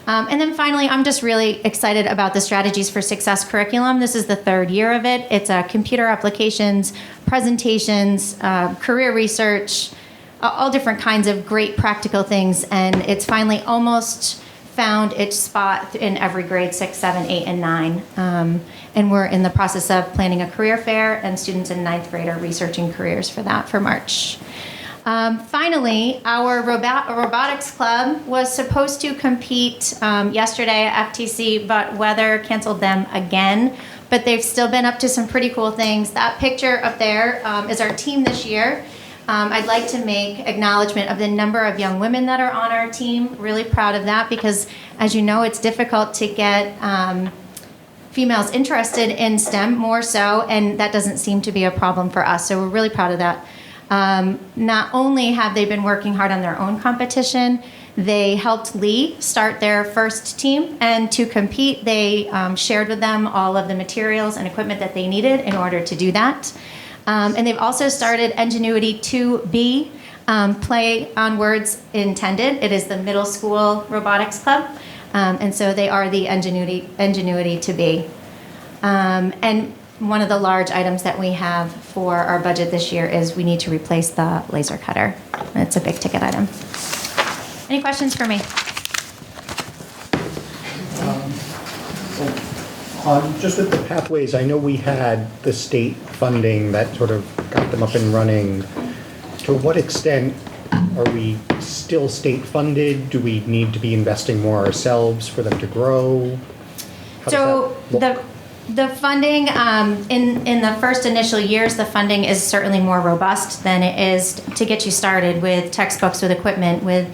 And then finally, I'm just really excited about the Strategies for Success curriculum. This is the third year of it. It's computer applications, presentations, career research, all different kinds of great practical things. And it's finally almost found its spot in every grade 6, 7, 8, and 9. And we're in the process of planning a career fair, and students in 9th grade are researching careers for that for March. Finally, our robotics club was supposed to compete yesterday at FTC, but weather canceled them again. But they've still been up to some pretty cool things. That picture up there is our team this year. I'd like to make acknowledgement of the number of young women that are on our team. Really proud of that because, as you know, it's difficult to get females interested in STEM more so, and that doesn't seem to be a problem for us. So we're really proud of that. Not only have they been working hard on their own competition, they helped Lee start their first team, and to compete, they shared with them all of the materials and equipment that they needed in order to do that. And they've also started Ingenuity 2B, play on words intended. It is the middle school robotics club, and so they are the Ingenuity 2B. And one of the large items that we have for our budget this year is we need to replace the laser cutter. It's a big ticket item. Any questions for me? Just with the pathways, I know we had the state funding that sort of got them up and running. To what extent are we still state funded? Do we need to be investing more ourselves for them to grow? How So does that look? the funding in the first initial years, the funding is certainly more robust than it is to get you started with textbooks, with equipment, with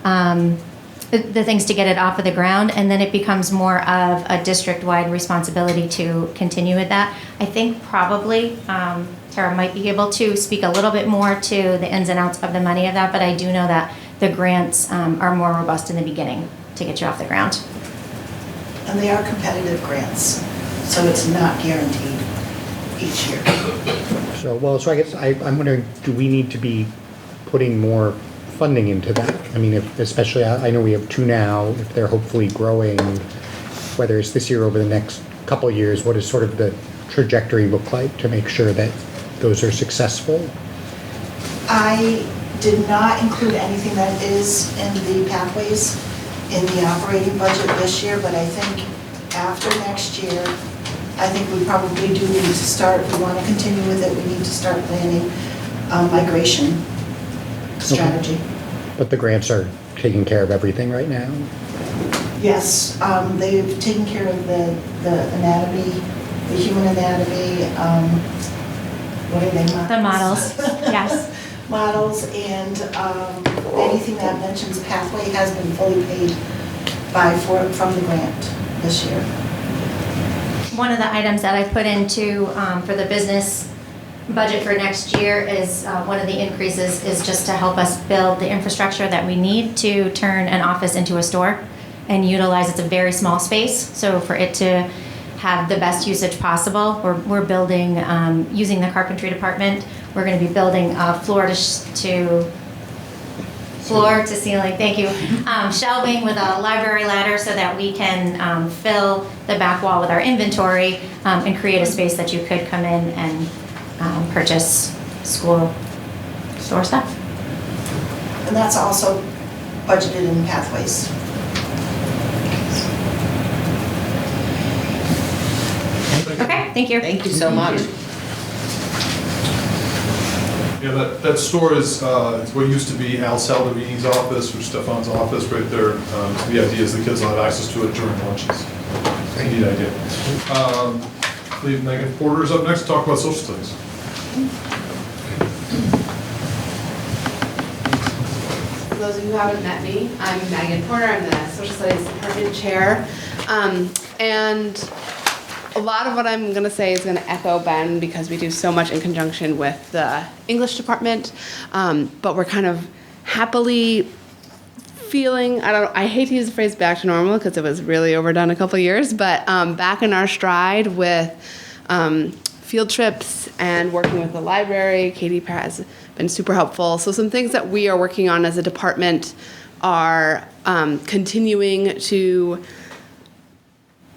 the things to get it off of the ground, and then it becomes more of a district-wide responsibility to continue with that. I think probably Tara might be able to speak a little bit more to the ins and outs of the money of that, but I do know that the grants are more robust in the beginning to get you off the ground. And they are competitive grants, so it's not guaranteed each year. So I guess I'm wondering, do we need to be putting more funding into that? I mean, especially, I know we have 2 now, if they're hopefully growing, whether it's this year or over the next couple of years, what does sort of the trajectory look like to make sure that those are successful? I did not include anything that is in the pathways in the operating budget this year, but I think after next year, I think we probably do need to start, if we want to continue with it, we need to start planning migration strategy. But the grants are taking care of everything right now? Yes, they've taken care of the anatomy, the human anatomy, what are they? The models, yes. Models, and anything that mentions pathway has been fully paid from the grant this year. One of the items that I put into for the business budget for next year is one of the increases is just to help us build the infrastructure that we need to turn an office into a store and utilize, it's a very small space, so for it to have the best usage possible, we're building, using the carpentry department, we're going to be building floor to ceiling, thank you, shelving with a library ladder so that we can fill the back wall with our inventory and create a space that you could come in and purchase school store stuff. And that's also budgeted in pathways. Okay, thank you. Thank you so much. Yeah, that store is it's what used to be Al Saldarini's office or Stefan's office right there. So the idea is the kids will have access to it during lunches. It's a neat idea. I believe Megan Porter is up next to talk about social studies. For those of you who haven't met me, I'm Megan Porter. I'm the Social Studies Department Chair. And a lot of what I'm going to say is going to echo Ben because we do so much in conjunction with the English department. But we're kind of happily feeling, I hate to use the phrase back to normal because it was really overdone a couple of years, but back in our stride with field trips and working with the library. Katie has been super helpful. So some things that we are working on as a department are continuing to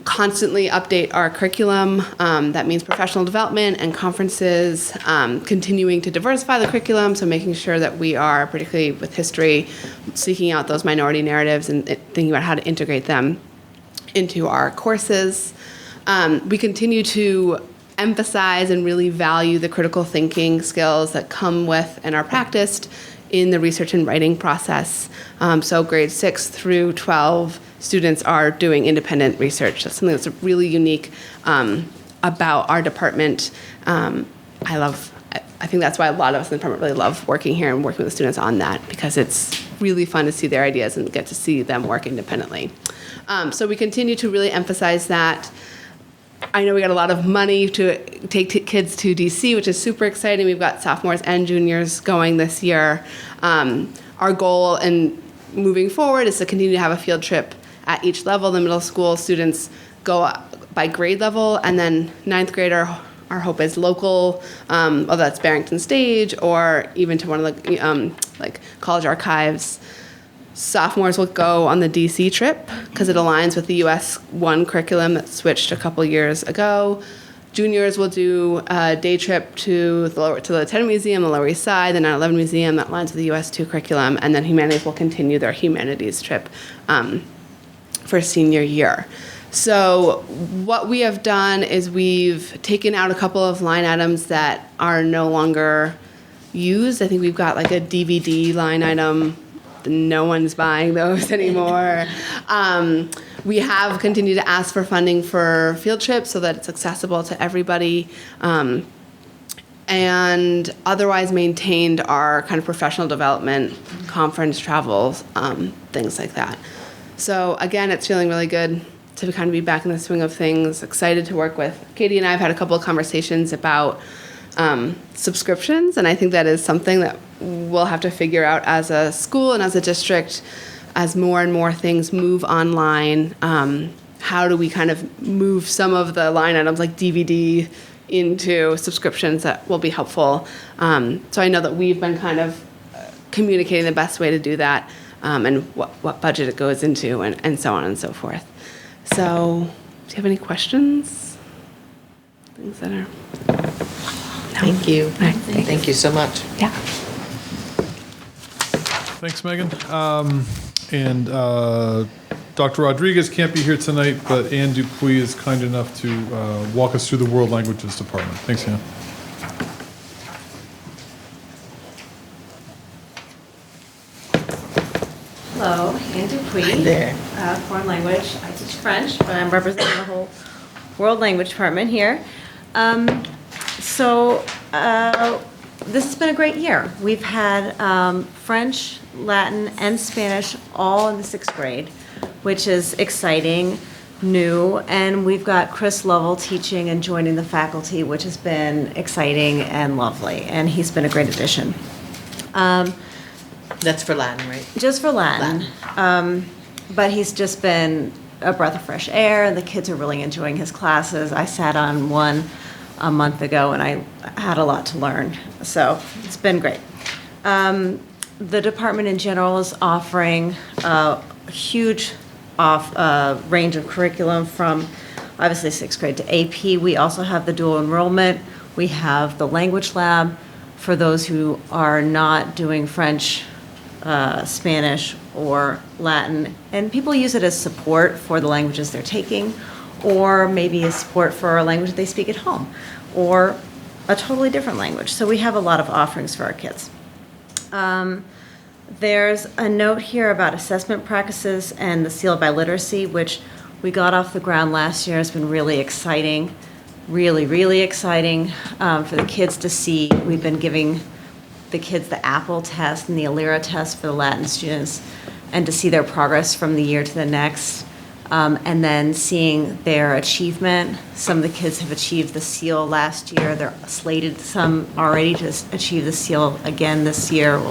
constantly update our curriculum. That means professional development and conferences, continuing to diversify the curriculum, so making sure that we are, particularly with history, seeking out those minority narratives and thinking about how to integrate them into our courses. We continue to emphasize and really value the critical thinking skills that come with and are practiced in the research and writing process. So grades 6 through 12 students are doing independent research. That's something that's really unique about our department. I think that's why a lot of us in the department really love working here and working with the students on that, because it's really fun to see their ideas and get to see them work independently. So we continue to really emphasize that. I know we got a lot of money to take kids to DC, which is super exciting. We've got sophomores and juniors going this year. Our goal in moving forward is to continue to have a field trip at each level. The middle school students go by grade level, and then ninth grade, our hope is local, whether that's Barrington Stage or even to one of the like college archives. Sophomores will go on the DC trip because it aligns with the US 1 curriculum that switched a couple years ago. Juniors will do a day trip to the Lieutenant Museum, the Lower East Side, the 9/11 Museum that aligns with the US 2 curriculum, and then humanities will continue their humanities trip for senior year. So what we have done is we've taken out a couple of line items that are no longer used. I think we've got like a DVD line item. No one's buying those anymore. We have continued to ask for funding for field trips so that it's accessible to everybody, and otherwise maintained our kind of professional development, conference travels, things like that. So again, it's feeling really good to kind of be back in the swing of things, excited to work with. Katie and I have had a couple of conversations about subscriptions, and I think that is something that we'll have to figure out as a school and as a district as more and more things move online. How do we kind of move some of the line items like DVD into subscriptions that will be helpful? So I know that we've been kind of communicating the best way to do that, and what budget it goes into, and so on and so forth. So do you have any questions? Things that are... Thank you. Thank you so much. Yeah. Thanks, Megan. And Dr. Rodriguez can't be here tonight, but Ann Dupuy is kind enough to walk us through the World Languages Department. Thanks, Ann. Hello, Ann Dupuy. Hi there. Foreign language. I teach French, but I'm representing the whole World Language Department here. This has been a great year. We've had French, Latin, and Spanish all in the 6th grade, which is exciting, new, and we've got Chris Lovell teaching and joining the faculty, which has been exciting and lovely, and he's been a great addition. That's for Latin, right? Just for Latin. But he's just been a breath of fresh air, and the kids are really enjoying his classes. I sat on one a month ago, and I had a lot to learn, so it's been great. The department in general is offering a huge range of curriculum from obviously 6th grade to AP. We also have the dual enrollment. We have the language lab for those who are not doing French, Spanish, or Latin. And people use it as support for the languages they're taking, or maybe as support for a language they speak at home, or a totally different language. So we have a lot of offerings for our kids. There's a note here about assessment practices and the seal of biliteracy, which we got off the ground last year. It's been really exciting, really exciting for the kids to see. We've been giving the kids the APPLE test and the ALIRA test for the Latin students, and to see their progress from the year to the next, and then seeing their achievement. Some of the kids have achieved the seal last year. They're slated, some already, to achieve the seal again this year.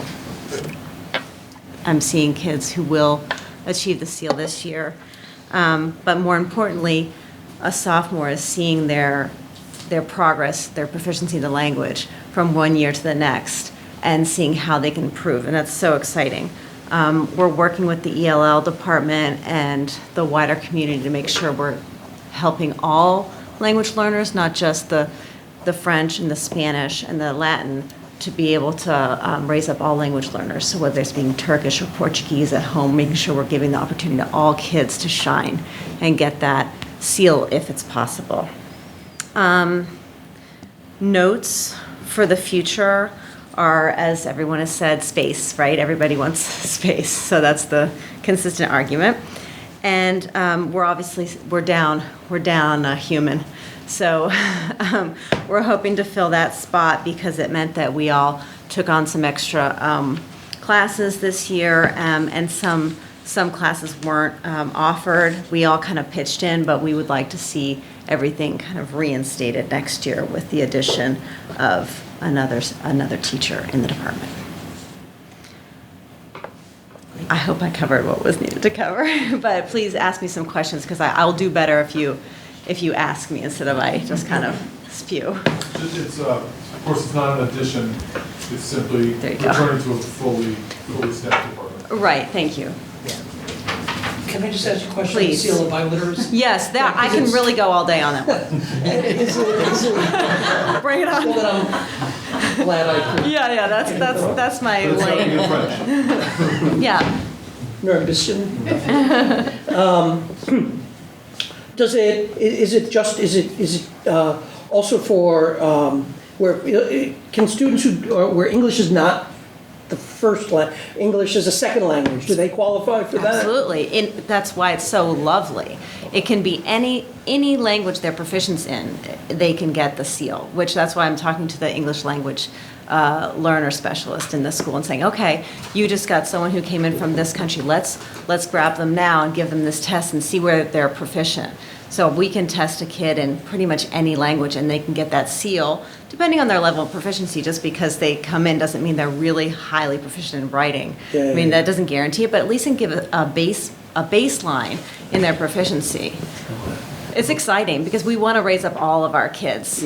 I'm seeing kids who will achieve the seal this year. But more importantly, a sophomore is seeing their progress, their proficiency in the language from one year to the next, and seeing how they can improve, and that's so exciting. We're working with the ELL department and the wider community to make sure we're helping all language learners, not just the French and the Spanish and the Latin, to be able to raise up all language learners. So whether it's being Turkish or Portuguese at home, making sure we're giving the opportunity to all kids to shine and get that seal if it's possible. Notes for the future are, as everyone has said, space, right? Everybody wants space, so that's the consistent argument. And we're down a human. So we're hoping to fill that spot, because it meant that we all took on some extra classes this year, and some classes weren't offered. We all kind of pitched in, but we would like to see everything kind of reinstated next year with the addition of another teacher in the department. I hope I covered what was needed to cover, but please ask me some questions, because I'll do better if you ask me instead of I just kind of spew. It's of course, it's not an addition. It's simply returning to a fully staffed department. Right. Thank you. Can I just ask you a question? Please. Seal of biliteracy? Yes, I can really go all day on that one. Bring it on. Well, then I'm glad I could. Yeah, that's my lane. Yeah. Nervous. Is it also for where can students where English is not the first language, English is a second language, do they qualify for that? Absolutely. That's why it's so lovely. It can be any language they're proficient in, they can get the seal, which that's why I'm talking to the English language learner specialist in this school and saying, okay, you just got someone who came in from this country. Let's grab them now and give them this test and see where they're proficient. So we can test a kid in pretty much any language, and they can get that seal, depending on their level of proficiency. Just because they come in doesn't mean they're really highly proficient in writing. Yeah, I mean, that doesn't guarantee it, but at least can give a baseline in their proficiency. It's exciting because we want to raise up all of our kids,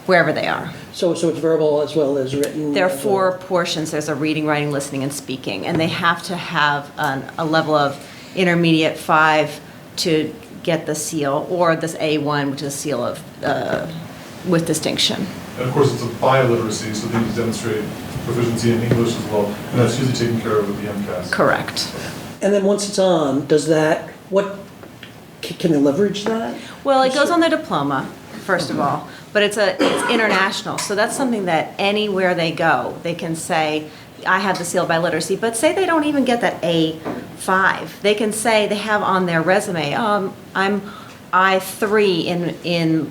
wherever they are. So it's verbal as well as written? There are 4 portions. There's a reading, writing, listening, and speaking, and they have to have a level of intermediate 5 to get the seal, or this A1, which is a seal of with distinction. And of course, it's a biliteracy, so they need to demonstrate proficiency in English as well, and that's usually taken care of with the MCAS. Correct. And then once it's on, does that, can they leverage that? Well, it goes on their diploma, first of all, but it's international, so that's something that anywhere they go, they can say, I have the seal by literacy, but say they don't even get that A5. They can say, they have on their resume, I'm I3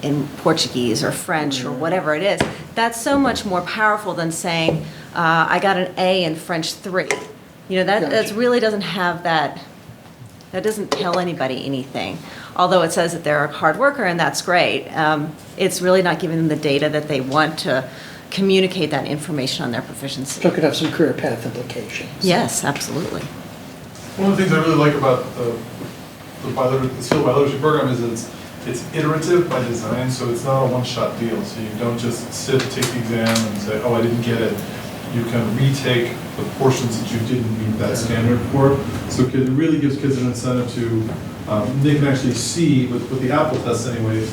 in Portuguese or French or whatever it is. That's so much more powerful than saying, I got an A in French 3. You know, that really doesn't have that doesn't tell anybody anything. Although it says that they're a hard worker, and that's great. It's really not giving them the data that they want to communicate that information on their proficiency. So it could have some career path implications. Yes, absolutely. One of the things I really like about the Seal by Literacy program is it's iterative by design, so it's not a one-shot deal. So you don't just sit, take the exam, and say, oh, I didn't get it. You can retake the portions that you didn't meet that standard for. So it really gives kids an incentive to, they can actually see, with the Apple test anyway,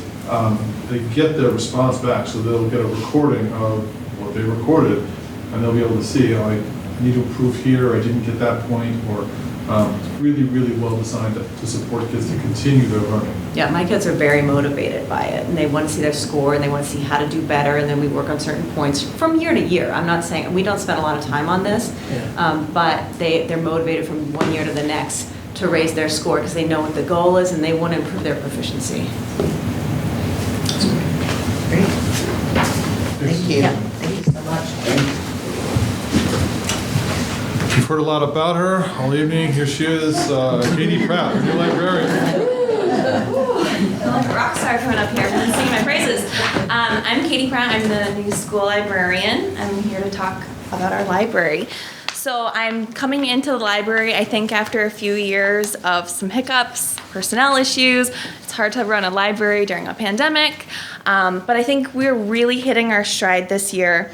they get their response back, so they'll get a recording of what they recorded, and they'll be able to see, oh, I need to improve here, I didn't get that point, or it's really, really well designed to support kids to continue their learning. Yeah, my kids are very motivated by it, and they want to see their score, and they want to see how to do better, and then we work on certain points from year to year. I'm not saying, we don't spend a lot of time on this, but they're motivated from one year to the next to raise their score because they know what the goal is, and they want to improve their proficiency. Great. Thank you. Yeah. Thank you so much. You've heard a lot about her all evening. Here she is, Katie Pratt, our new librarian. I feel like a rock star coming up here and singing my praises. I'm Katie Pratt. I'm the new school librarian. I'm here to talk about our library. So I'm coming into the library, I think, after a few years of some hiccups, personnel issues. It's hard to run a library during a pandemic, but I think we're really hitting our stride this year.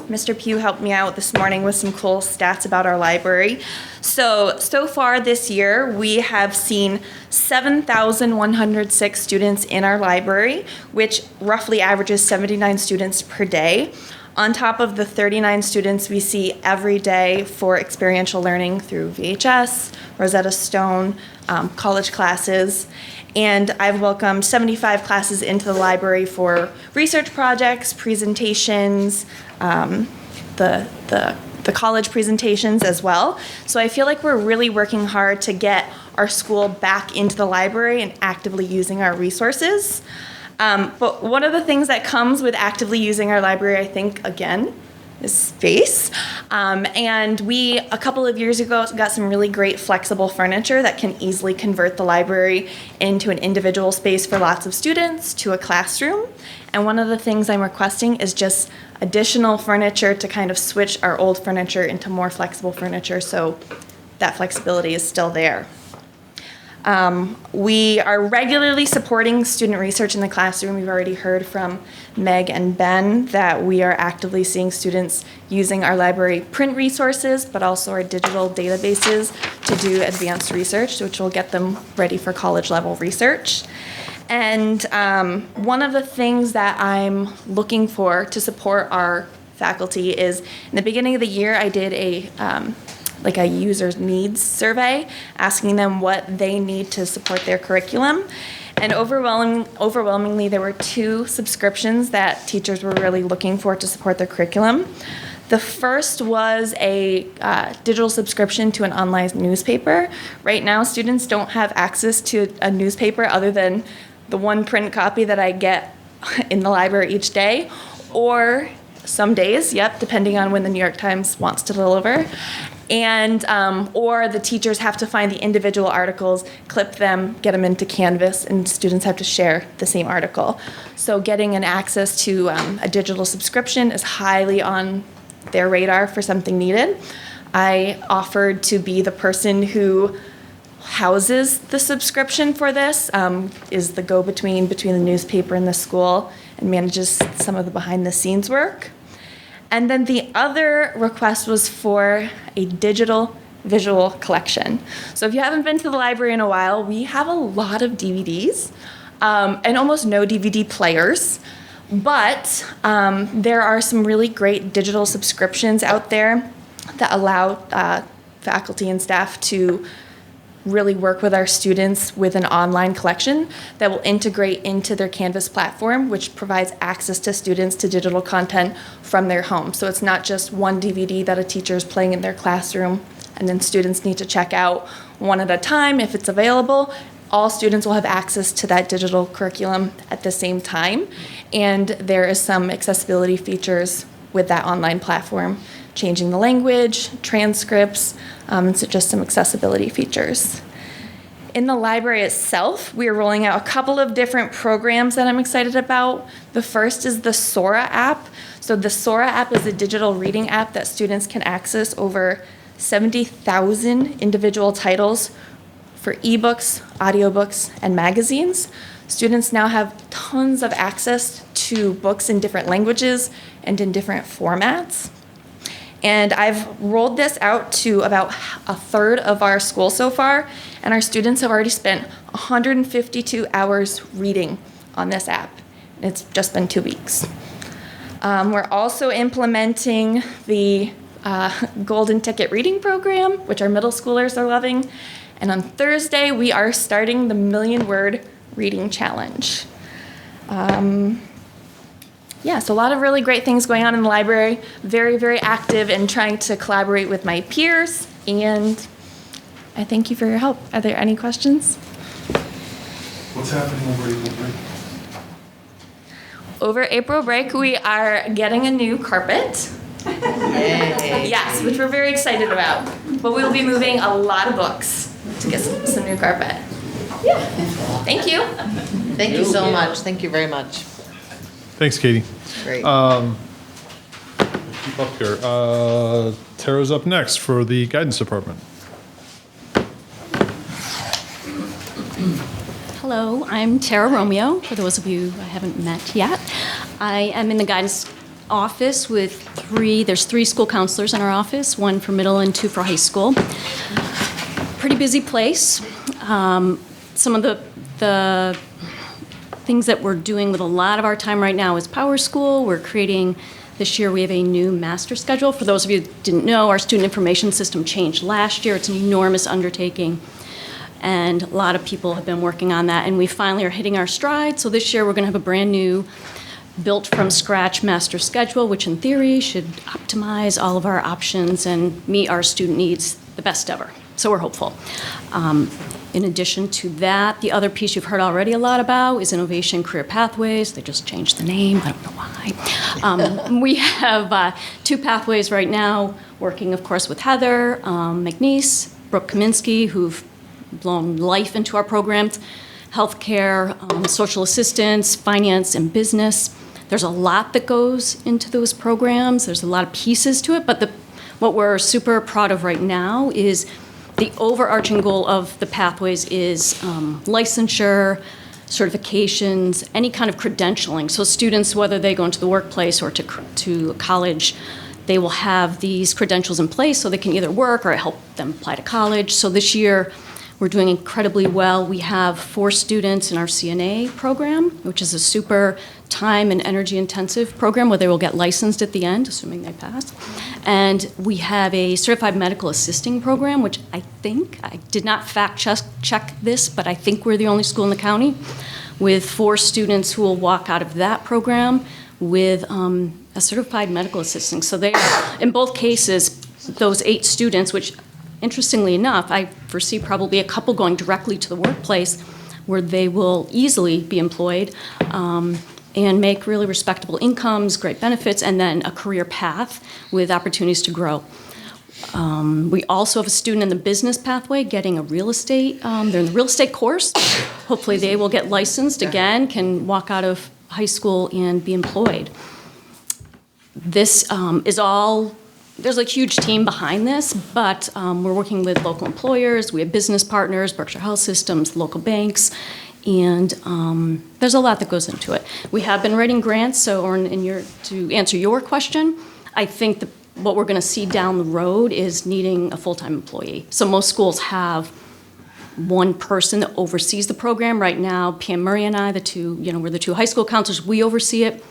Mr. Pugh helped me out this morning with some cool stats about our library. So far this year, we have seen 7,106 students in our library, which roughly averages 79 students per day, on top of the 39 students we see every day for experiential learning through VHS, Rosetta Stone, college classes. And I've welcomed 75 classes into the library for research projects, presentations, the college presentations as well. So I feel like we're really working hard to get our school back into the library and actively using our resources. But one of the things that comes with actively using our library, I think, again, is space. And we, a couple of years ago, got some really great flexible furniture that can easily convert the library into an individual space for lots of students to a classroom. And one of the things I'm requesting is just additional furniture to kind of switch our old furniture into more flexible furniture so that flexibility is still there. We are regularly supporting student research in the classroom. We've already heard from Meg and Ben that we are actively seeing students using our library print resources, but also our digital databases to do advanced research, which will get them ready for college level research. And one of the things that I'm looking for to support our faculty is, in the beginning of the year, I did a user's needs survey, asking them what they need to support their curriculum. And overwhelmingly, there were 2 subscriptions that teachers were really looking for to support their curriculum. The first was a digital subscription to an online newspaper. Right now, students don't have access to a newspaper other than the one print copy that I get in the library each day, or some days, depending on when the New York Times wants to deliver. And or the teachers have to find the individual articles, clip them, get them into Canvas, and students have to share the same article. So getting an access to a digital subscription is highly on their radar for something needed. I offered to be the person who houses the subscription for this, is the go-between between the newspaper and the school, and manages some of the behind-the-scenes work. And then the other request was for a digital visual collection. So if you haven't been to the library in a while, we have a lot of DVDs and almost no DVD players. But there are some really great digital subscriptions out there that allow faculty and staff to really work with our students with an online collection that will integrate into their Canvas platform, which provides access to students to digital content from their home. So it's not just one DVD that a teacher is playing in their classroom, and then students need to check out one at a time if it's available. All students will have access to that digital curriculum at the same time, and there is some accessibility features with that online platform, changing the language, transcripts, so just some accessibility features. In the library itself, we are rolling out a couple of different programs that I'm excited about. The first is the Sora app. So the Sora app is a digital reading app that students can access over 70,000 individual titles for ebooks, audiobooks, and magazines. Students now have tons of access to books in different languages and in different formats. And I've rolled this out to about a third of our school so far, and our students have already spent 152 hours reading on this app. It's just been 2 weeks. We're also implementing the Golden Ticket Reading Program, which our middle schoolers are loving. And on Thursday, we are starting the Million Word Reading Challenge. So a lot of really great things going on in the library. Very, very active in trying to collaborate with my peers. And I thank you for your help. Are there any questions? What's happening over April break? Over April break, we are getting a new carpet. Yay. Yes, which we're very excited about. But we will be moving a lot of books to get some new carpet. Yeah. Thank you. Thank you so much. Thank you very much. Thanks, Katie. Great. Keep up here. Tara's up next for the guidance department. Hello, I'm Tara Romeo, for those of you I haven't met yet. I am in the guidance office with there's three school counselors in our office, one for middle and two for high school. Pretty busy place. Some of the things that we're doing with a lot of our time right now is Power School. We're creating, this year we have a new master schedule. For those of you who didn't know, our student information system changed last year. It's an enormous undertaking. And a lot of people have been working on that, and we finally are hitting our stride. So this year we're going to have a brand new built from scratch master schedule, which in theory should optimize all of our options and meet our student needs the best ever. So we're hopeful. In addition to that, the other piece you've heard already a lot about is Innovation Career Pathways. They just changed the name, I don't know why. We have 2 pathways right now, working of course with Heather McNeese, Brooke Kaminsky, who've blown life into our programs, healthcare, social assistance, finance, and business. There's a lot that goes into those programs. There's a lot of pieces to it, but what we're super proud of right now is the overarching goal of the pathways is licensure, certifications, any kind of credentialing. So students, whether they go into the workplace or to college, they will have these credentials in place so they can either work or help them apply to college. So this year, we're doing incredibly well. We have 4 students in our CNA program, which is a super time and energy intensive program where they will get licensed at the end, assuming they pass. And we have a certified medical assisting program, which I did not fact check this, but I think we're the only school in the county with 4 students who will walk out of that program with a certified medical assisting. So they are, in both cases, those 8 students, which interestingly enough, I foresee probably a couple going directly to the workplace where they will easily be employed and make really respectable incomes, great benefits, and then a career path with opportunities to grow. We also have a student in the business pathway getting a real estate, they're in the real estate course. Hopefully they will get licensed again, can walk out of high school and be employed. This is all, there's a huge team behind this, but we're working with local employers, we have business partners, Berkshire Health Systems, local banks, and there's a lot that goes into it. We have been writing grants, so to answer your question, I think what we're going to see down the road is needing a full-time employee. So most schools have one person that oversees the program. Right now, Pam Murray and I, we're the 2 high school counselors, we oversee it.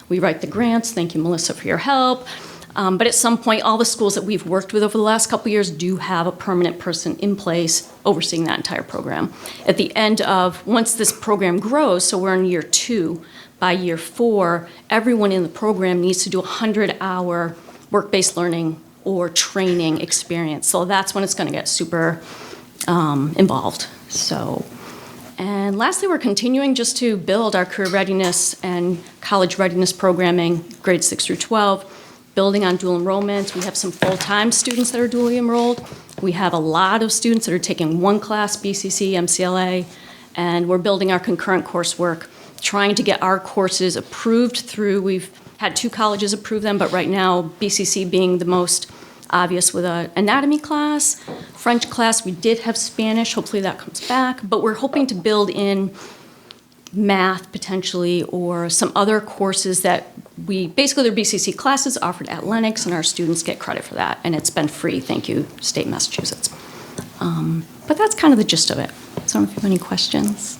We write the grants. Thank you, Melissa, for your help. But at some point, all the schools that we've worked with over the last couple of years do have a permanent person in place overseeing that entire program. At the end of, once this program grows, so we're in year 2, by year 4, everyone in the program needs to do a 100-hour work-based learning or training experience. So that's when it's going to get super involved. So, and lastly, we're continuing just to build our career readiness and college readiness programming, grades 6 through 12, building on dual enrollment. We have some full-time students that are dually enrolled. We have a lot of students that are taking one class, BCC, MCLA, and we're building our concurrent coursework, trying to get our courses approved through, we've had 2 colleges approve them, but right now BCC being the most obvious with an anatomy class, French class, we did have Spanish, hopefully that comes back, but we're hoping to build in math potentially or some other courses that basically they're BCC classes offered at Lenox and our students get credit for that, and it's been free, thank you, State of Massachusetts. But that's kind of the gist of it. So I don't know if you have any questions.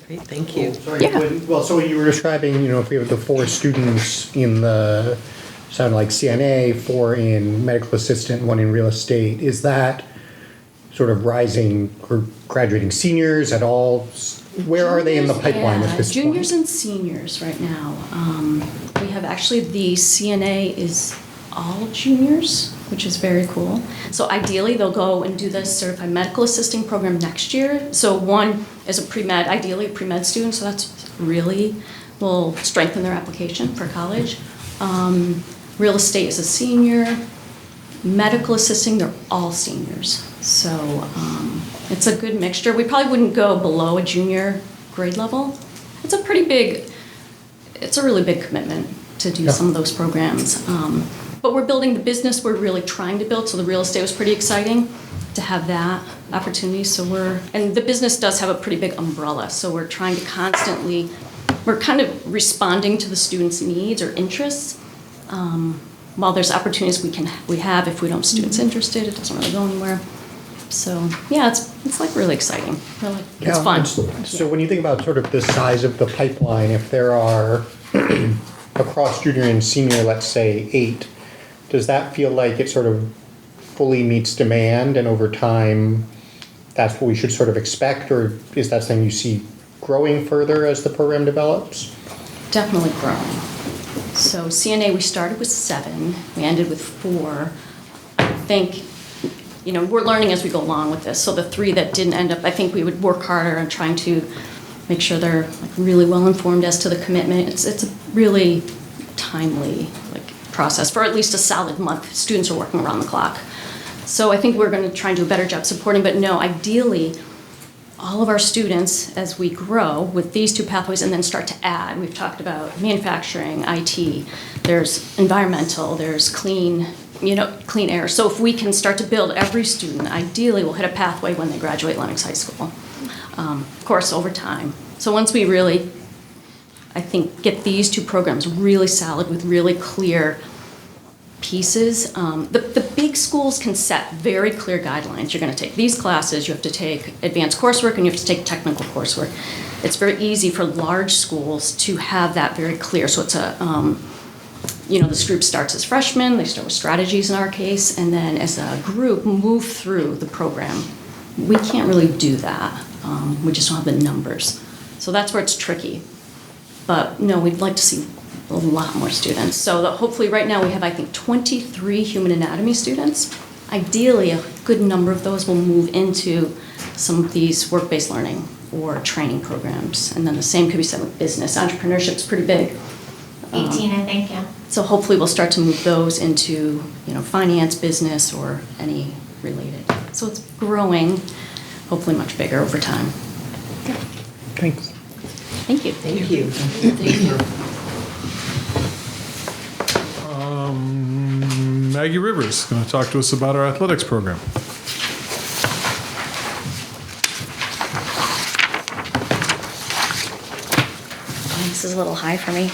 Great, thank you. Sorry, so when you were describing, if we have the 4 students in the, sounded like CNA, 4 in medical assistant, 1 in real estate, is that sort of rising or graduating seniors at all? Where are they in the pipeline at this point? Juniors and seniors right now. We have actually the CNA is all juniors, which is very cool. So ideally, they'll go and do the certified medical assisting program next year. So one is a pre-med, ideally a pre-med student, so that's really will strengthen their application for college. Real estate is a senior. Medical assisting, they're all seniors. So it's a good mixture. We probably wouldn't go below a junior grade level. It's a really big commitment to do some of those programs. But we're building the business we're really trying to build, so the real estate was pretty exciting to have that opportunity. And the business does have a pretty big umbrella, so we're trying to constantly, we're kind of responding to the students' needs or interests. While there's opportunities we have, if we don't have students interested, it doesn't really go anywhere. So yeah, it's like really exciting. Really, it's fun. So when you think about sort of the size of the pipeline, if there are across junior and senior, let's say 8, does that feel like it sort of fully meets demand and over time that's what we should sort of expect, or is that something you see growing further as the program develops? Definitely growing. So CNA, we started with 7, we ended with 4. I think, we're learning as we go along with this. So the 3 that didn't end up, I think we would work harder on trying to make sure they're really well informed as to the commitment. It's a really timely process for at least a solid month. Students are working around the clock. So I think we're going to try and do a better job supporting, but no, ideally, all of our students, as we grow with these 2 pathways and then start to add, we've talked about manufacturing, IT, there's environmental, there's clean air. So if we can start to build every student, ideally we'll hit a pathway when they graduate Lenox High School. Of course, over time. So once we really, I think, get these 2 programs really solid with really clear pieces. The big schools can set very clear guidelines. You're going to take these classes, you have to take advanced coursework, and you have to take technical coursework. It's very easy for large schools to have that very clear. So it's this group starts as freshmen, they start with strategies in our case, and then as a group move through the program. We can't really do that. We just don't have the numbers. So that's where it's tricky. But no, we'd like to see a lot more students. So hopefully right now we have, I think, 23 human anatomy students. Ideally, a good number of those will move into some of these work-based learning or training programs. And then the same could be said with business. Entrepreneurship's pretty big. 18, I think, yeah. So hopefully we'll start to move those into, finance, business, or any related. So it's growing, hopefully much bigger over time. Thanks. Thank you. Thank you. Thank you. Maggie Rivers is going to talk to us about our athletics program. This is a little high for me.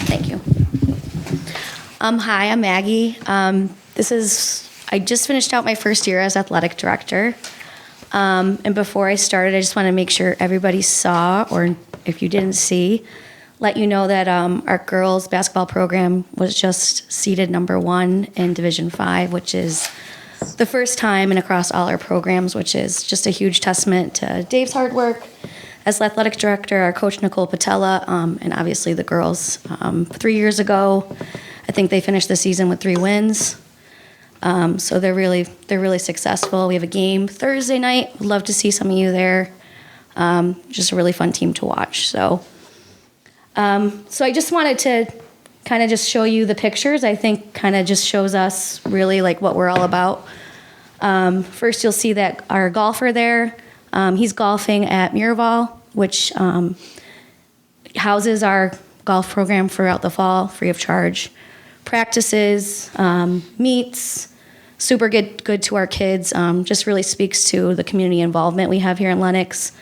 Thank you. Hi, I'm Maggie. I just finished out my first year as athletic director. And before I started, I just want to make sure everybody saw, or if you didn't see, let you know that our girls basketball program was just seated #1 in Division 5, which is the first time and across all our programs, which is just a huge testament to Dave's hard work as athletic director, our coach Nicole Patella, and obviously the girls. 3 years ago, I think they finished the season with 3 wins. So they're really successful. We have a game Thursday night. Would love to see some of you there. Just a really fun team to watch. So I just wanted to kind of just show you the pictures. I think kind of just shows us really like what we're all about. First, you'll see that our golfer there, he's golfing at Miraval, which houses our golf program throughout the fall, free of charge. Practices, meets, super good to our kids. Just really speaks to the community involvement we have here in Lenox.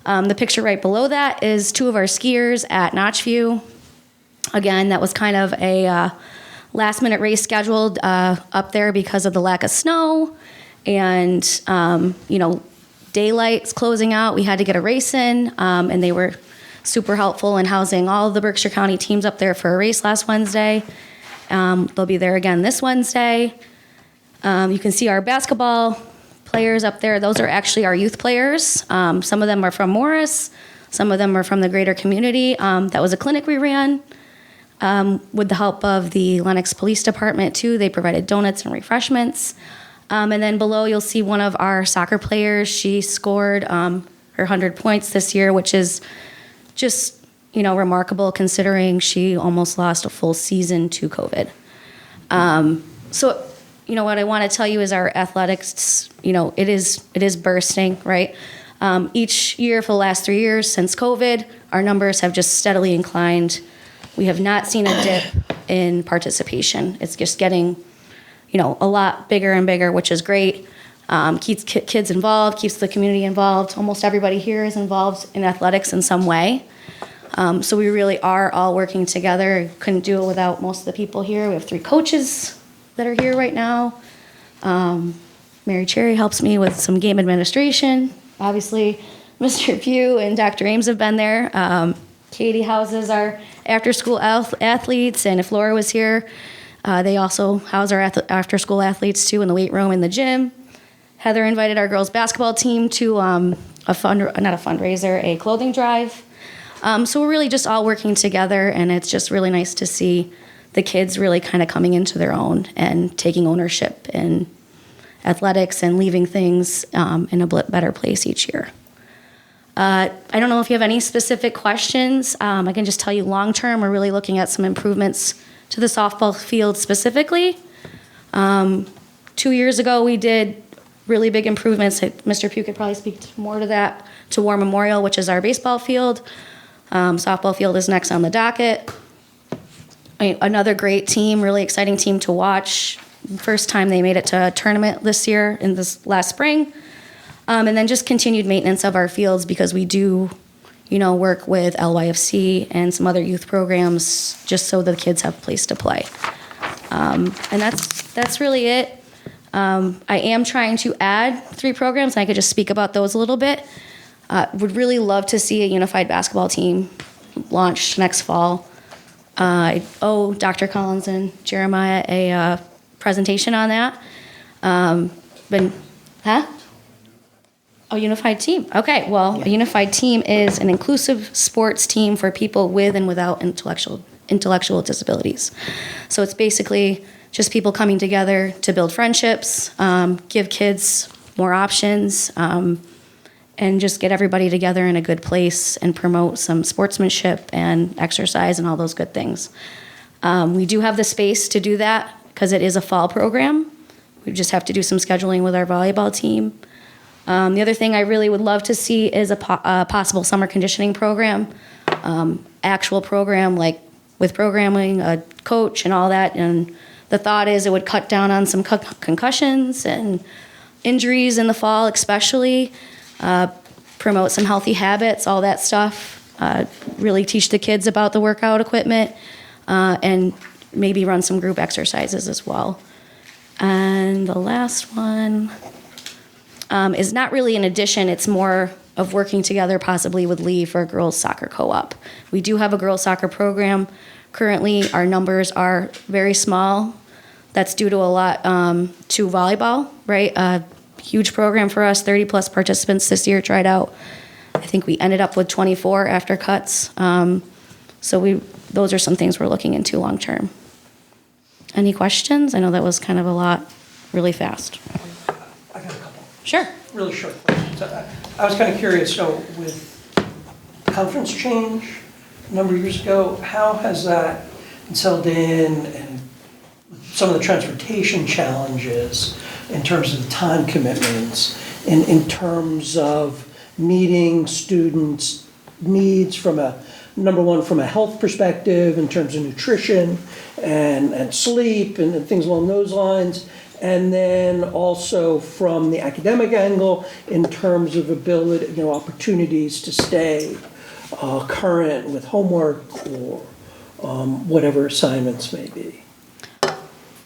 The picture right below that is 2 of our skiers at Notchview. Again, that was kind of a last minute race scheduled up there because of the lack of snow and, daylight's closing out. We had to get a race in, and they were super helpful in housing all of the Berkshire County teams up there for a race last Wednesday. They'll be there again this Wednesday. You can see our basketball players up there. Those are actually our youth players. Some of them are from Morris. Some of them are from the greater community. That was a clinic we ran with the help of the Lenox Police Department, too. They provided donuts and refreshments. And then below, you'll see one of our soccer players. She scored her 100 points this year, which is just remarkable considering she almost lost a full season to COVID. What I want to tell you is our athletics, it is bursting, right? Each year for the last 3 years since COVID, our numbers have just steadily inclined. We have not seen a dip in participation. It's just getting, a lot bigger and bigger, which is great. Keeps kids involved, keeps the community involved. Almost everybody here is involved in athletics in some way. So we really are all working together. Couldn't do it without most of the people here. We have 3 coaches that are here right now. Mary Cherry helps me with some game administration. Obviously, Mr. Pugh and Dr. Ames have been there. Katie houses our after-school athletes, and if Laura was here, they also house our after-school athletes too in the weight room and the gym. Heather invited our girls basketball team to a clothing drive. So we're really just all working together, and it's just really nice to see the kids really kind of coming into their own and taking ownership in athletics and leaving things in a better place each year. I don't know if you have any specific questions. I can just tell you long term, we're really looking at some improvements to the softball field specifically. 2 years ago, we did really big improvements. Mr. Pugh could probably speak more to that, to War Memorial, which is our baseball field. Softball field is next on the docket. Another great team, really exciting team to watch. First time they made it to a tournament this year in this last spring. And then just continued maintenance of our fields because we do, work with LYFC and some other youth programs just so the kids have a place to play. And that's really it. I am trying to add 3 programs, and I could just speak about those a little bit. Would really love to see a unified basketball team launch next fall. I owe Dr. Collins and Jeremiah a presentation on that. Unified team. Okay, well, a unified team is an inclusive sports team for people with and without intellectual disabilities. So it's basically just people coming together to build friendships, give kids more options, and just get everybody together in a good place and promote some sportsmanship and exercise and all those good things. We do have the space to do that because it is a fall program. We just have to do some scheduling with our volleyball team. The other thing I really would love to see is a possible summer conditioning program, actual program like with programming, a coach and all that. And the thought is it would cut down on some concussions and injuries in the fall especially. Promote some healthy habits, all that stuff. Really teach the kids about the workout equipment, and maybe run some group exercises as well. And the last one, is not really an addition. It's more of working together possibly with Lee for a girls soccer co-op. We do have a girls soccer program. Currently, our numbers are very small. That's due to a lot to volleyball, right? A huge program for us, 30 plus participants this year tried out. I think we ended up with 24 after cuts. Those are some things we're looking into long term. Any questions? I know that was kind of a lot, really fast. I got a couple. Sure. Really short questions. I was kind of curious, so with conference change a number of years ago, how has that settled in, and some of the transportation challenges in terms of the time commitments, in terms of meeting students' needs from number one, from a health perspective, in terms of nutrition and sleep and things along those lines, and then also from the academic angle in terms of ability, opportunities to stay current with homework or whatever assignments may be.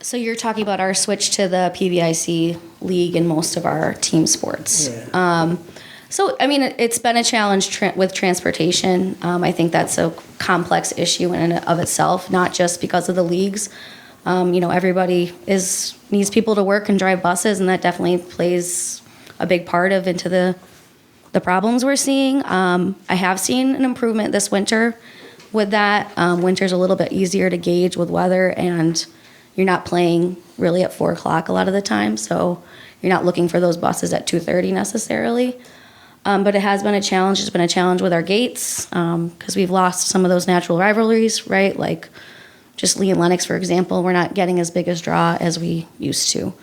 So you're talking about our switch to the PVIC league in most of our team sports. Yeah. It's been a challenge with transportation. I think that's a complex issue in and of itself, not just because of the leagues. Everybody needs people to work and drive buses, and that definitely plays a big part into the problems we're seeing. I have seen an improvement this winter with that. Winter's a little bit easier to gauge with weather, and you're not playing really at 4 o'clock a lot of the time, so you're not looking for those buses at 2:30 necessarily. But it has been a challenge. It's been a challenge with our gates because we've lost some of those natural rivalries, right? Like just Lee and Lenox, for example, we're not getting as big a draw as we used to.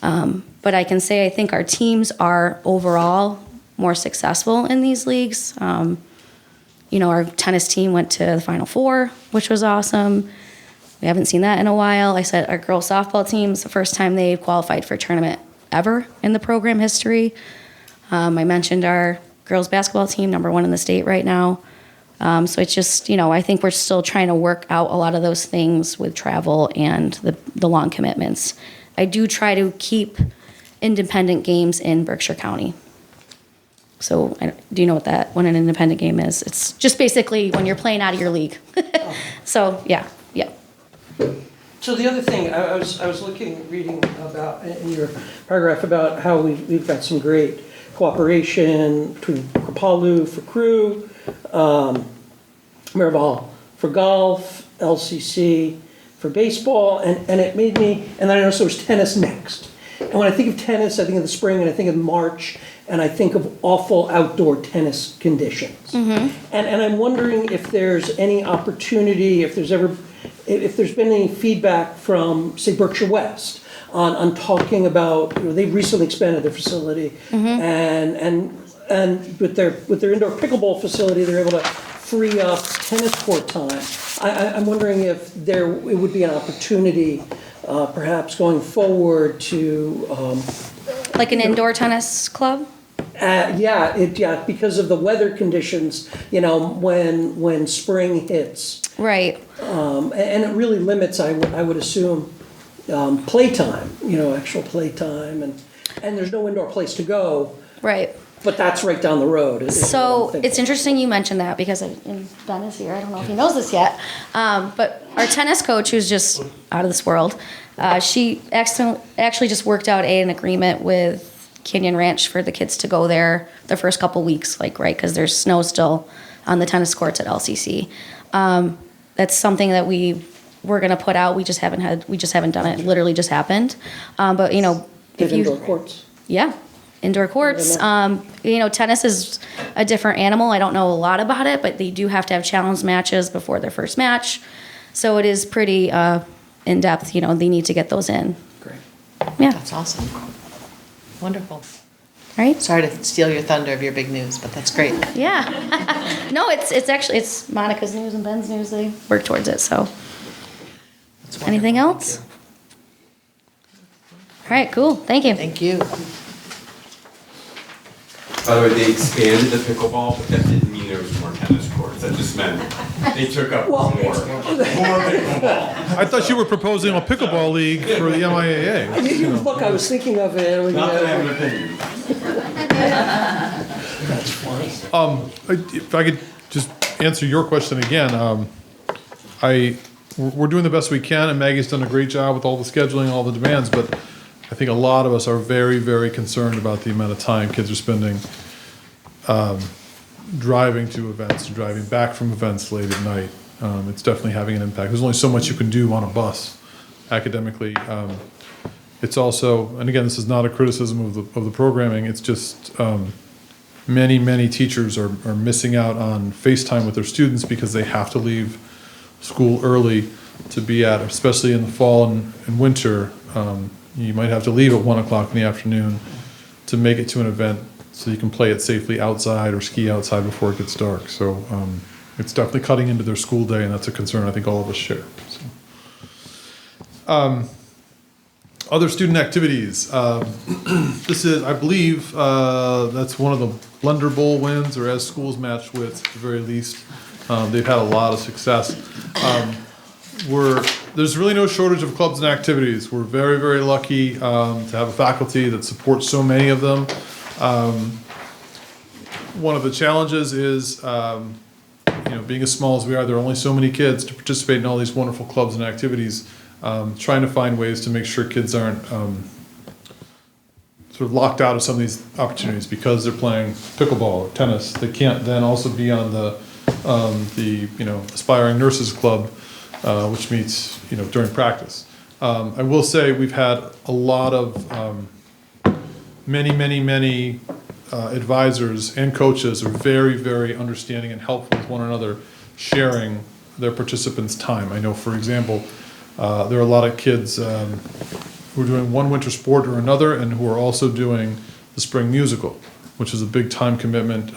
But I can say I think our teams are overall more successful in these leagues. Our tennis team went to the Final Four, which was awesome. We haven't seen that in a while. I said our girls softball team's the first time they've qualified for a tournament ever in the program history. I mentioned our girls basketball team, number 1 in the state right now. So it's just, I think we're still trying to work out a lot of those things with travel and the long commitments. I do try to keep independent games in Berkshire County. So do you know what an independent game is? It's just basically when you're playing out of your league. So yeah. So the other thing, I was reading about in your paragraph about how we've got some great cooperation between Kripalu for crew, Miraval for golf, LCC for baseball, and it made me, and then I noticed there was tennis next. And when I think of tennis, I think of the spring, and I think of March, and I think of awful outdoor tennis conditions. Mm-hmm. And I'm wondering if there's any opportunity, if there's been any feedback from, say, Berkshire West on talking about, they've recently expanded their facility, Mm-hmm. and with their indoor pickleball facility, they're able to free up tennis court time. I'm wondering if it would be an opportunity, perhaps going forward to. Like an indoor tennis club? Because of the weather conditions, when spring hits. Right. And it really limits, I would assume, playtime, actual playtime, and there's no indoor place to go. Right. But that's right down the road. So it's interesting you mentioned that because Ben is here. I don't know if he knows this yet. But our tennis coach, who's just out of this world, she actually just worked out an agreement with Canyon Ranch for the kids to go there the first couple weeks, because there's snow still on the tennis courts at LCC. That's something that we were going to put out. We just haven't done it. It literally just happened. But if you indoor courts. Yeah. Indoor courts. Tennis is a different animal. I don't know a lot about it, but they do have to have challenge matches before their first match. So it is pretty in-depth. They need to get those in. Great. Yeah. That's awesome. Wonderful. Right? Sorry to steal your thunder of your big news, but that's great. Yeah. No, it's Monica's news and Ben's news. They work towards it, so. Anything else? All right, cool. Thank you. Thank you. By the way, they expanded the pickleball, but that didn't mean there was more tennis courts. That just meant they took up more pickleball. I thought you were proposing a pickleball league for the MIAA. Look, I was thinking of it. Not that I have an opinion. That's funny. If I could just answer your question again, we're doing the best we can, and Maggie's done a great job with all the scheduling, all the demands, but I think a lot of us are very, very concerned about the amount of time kids are spending driving to events, driving back from events late at night. It's definitely having an impact. There's only so much you can do on a bus academically. It's also, and again, this is not a criticism of the programming, it's just many teachers are missing out on FaceTime with their students because they have to leave school early to be at, especially in the fall and winter. You might have to leave at 1 o'clock in the afternoon to make it to an event so you can play it safely outside or ski outside before it gets dark. So it's definitely cutting into their school day, and that's a concern I think all of us share. So. Other student activities. This is, I believe, that's one of the Blender Bowl wins, or as schools match with, at the very least. They've had a lot of success. There's really no shortage of clubs and activities. We're very, very lucky to have a faculty that supports so many of them. One of the challenges is, being as small as we are, there are only so many kids to participate in all these wonderful clubs and activities. Trying to find ways to make sure kids aren't sort of locked out of some of these opportunities because they're playing pickleball or tennis. They can't then also be on the aspiring nurses club, which meets during practice. I will say we've had a lot of many advisors and coaches are very, very understanding and helpful with one another, sharing their participants' time. I know, for example, there are a lot of kids who are doing one winter sport or another and who are also doing the spring musical, which is a big time commitment.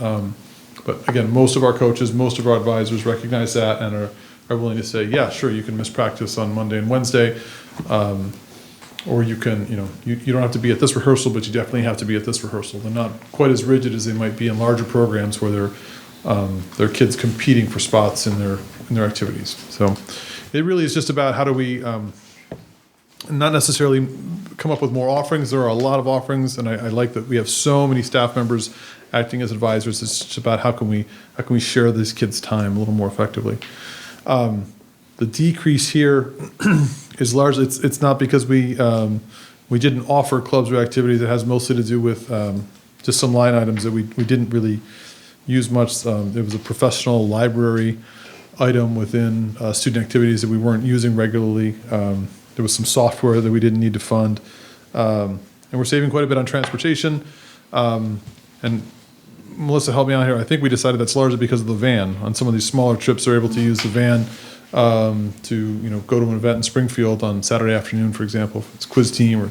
But again, most of our coaches, most of our advisors recognize that and are willing to say, yeah, sure, you can miss practice on Monday and Wednesday. Or you can, you don't have to be at this rehearsal, but you definitely have to be at this rehearsal. They're not quite as rigid as they might be in larger programs where they're kids competing for spots in their activities. So it really is just about how do we not necessarily come up with more offerings. There are a lot of offerings, and I like that we have so many staff members acting as advisors. It's just about how can we share these kids' time a little more effectively. The decrease here is largely it's not because we didn't offer clubs or activities. It has mostly to do with just some line items that we didn't really use much. There was a professional library item within student activities that we weren't using regularly. There was some software that we didn't need to fund. And we're saving quite a bit on transportation. And Melissa, help me out here. I think we decided that's largely because of the van. On some of these smaller trips, they're able to use the van to go to an event in Springfield on Saturday afternoon, for example, if it's quiz team or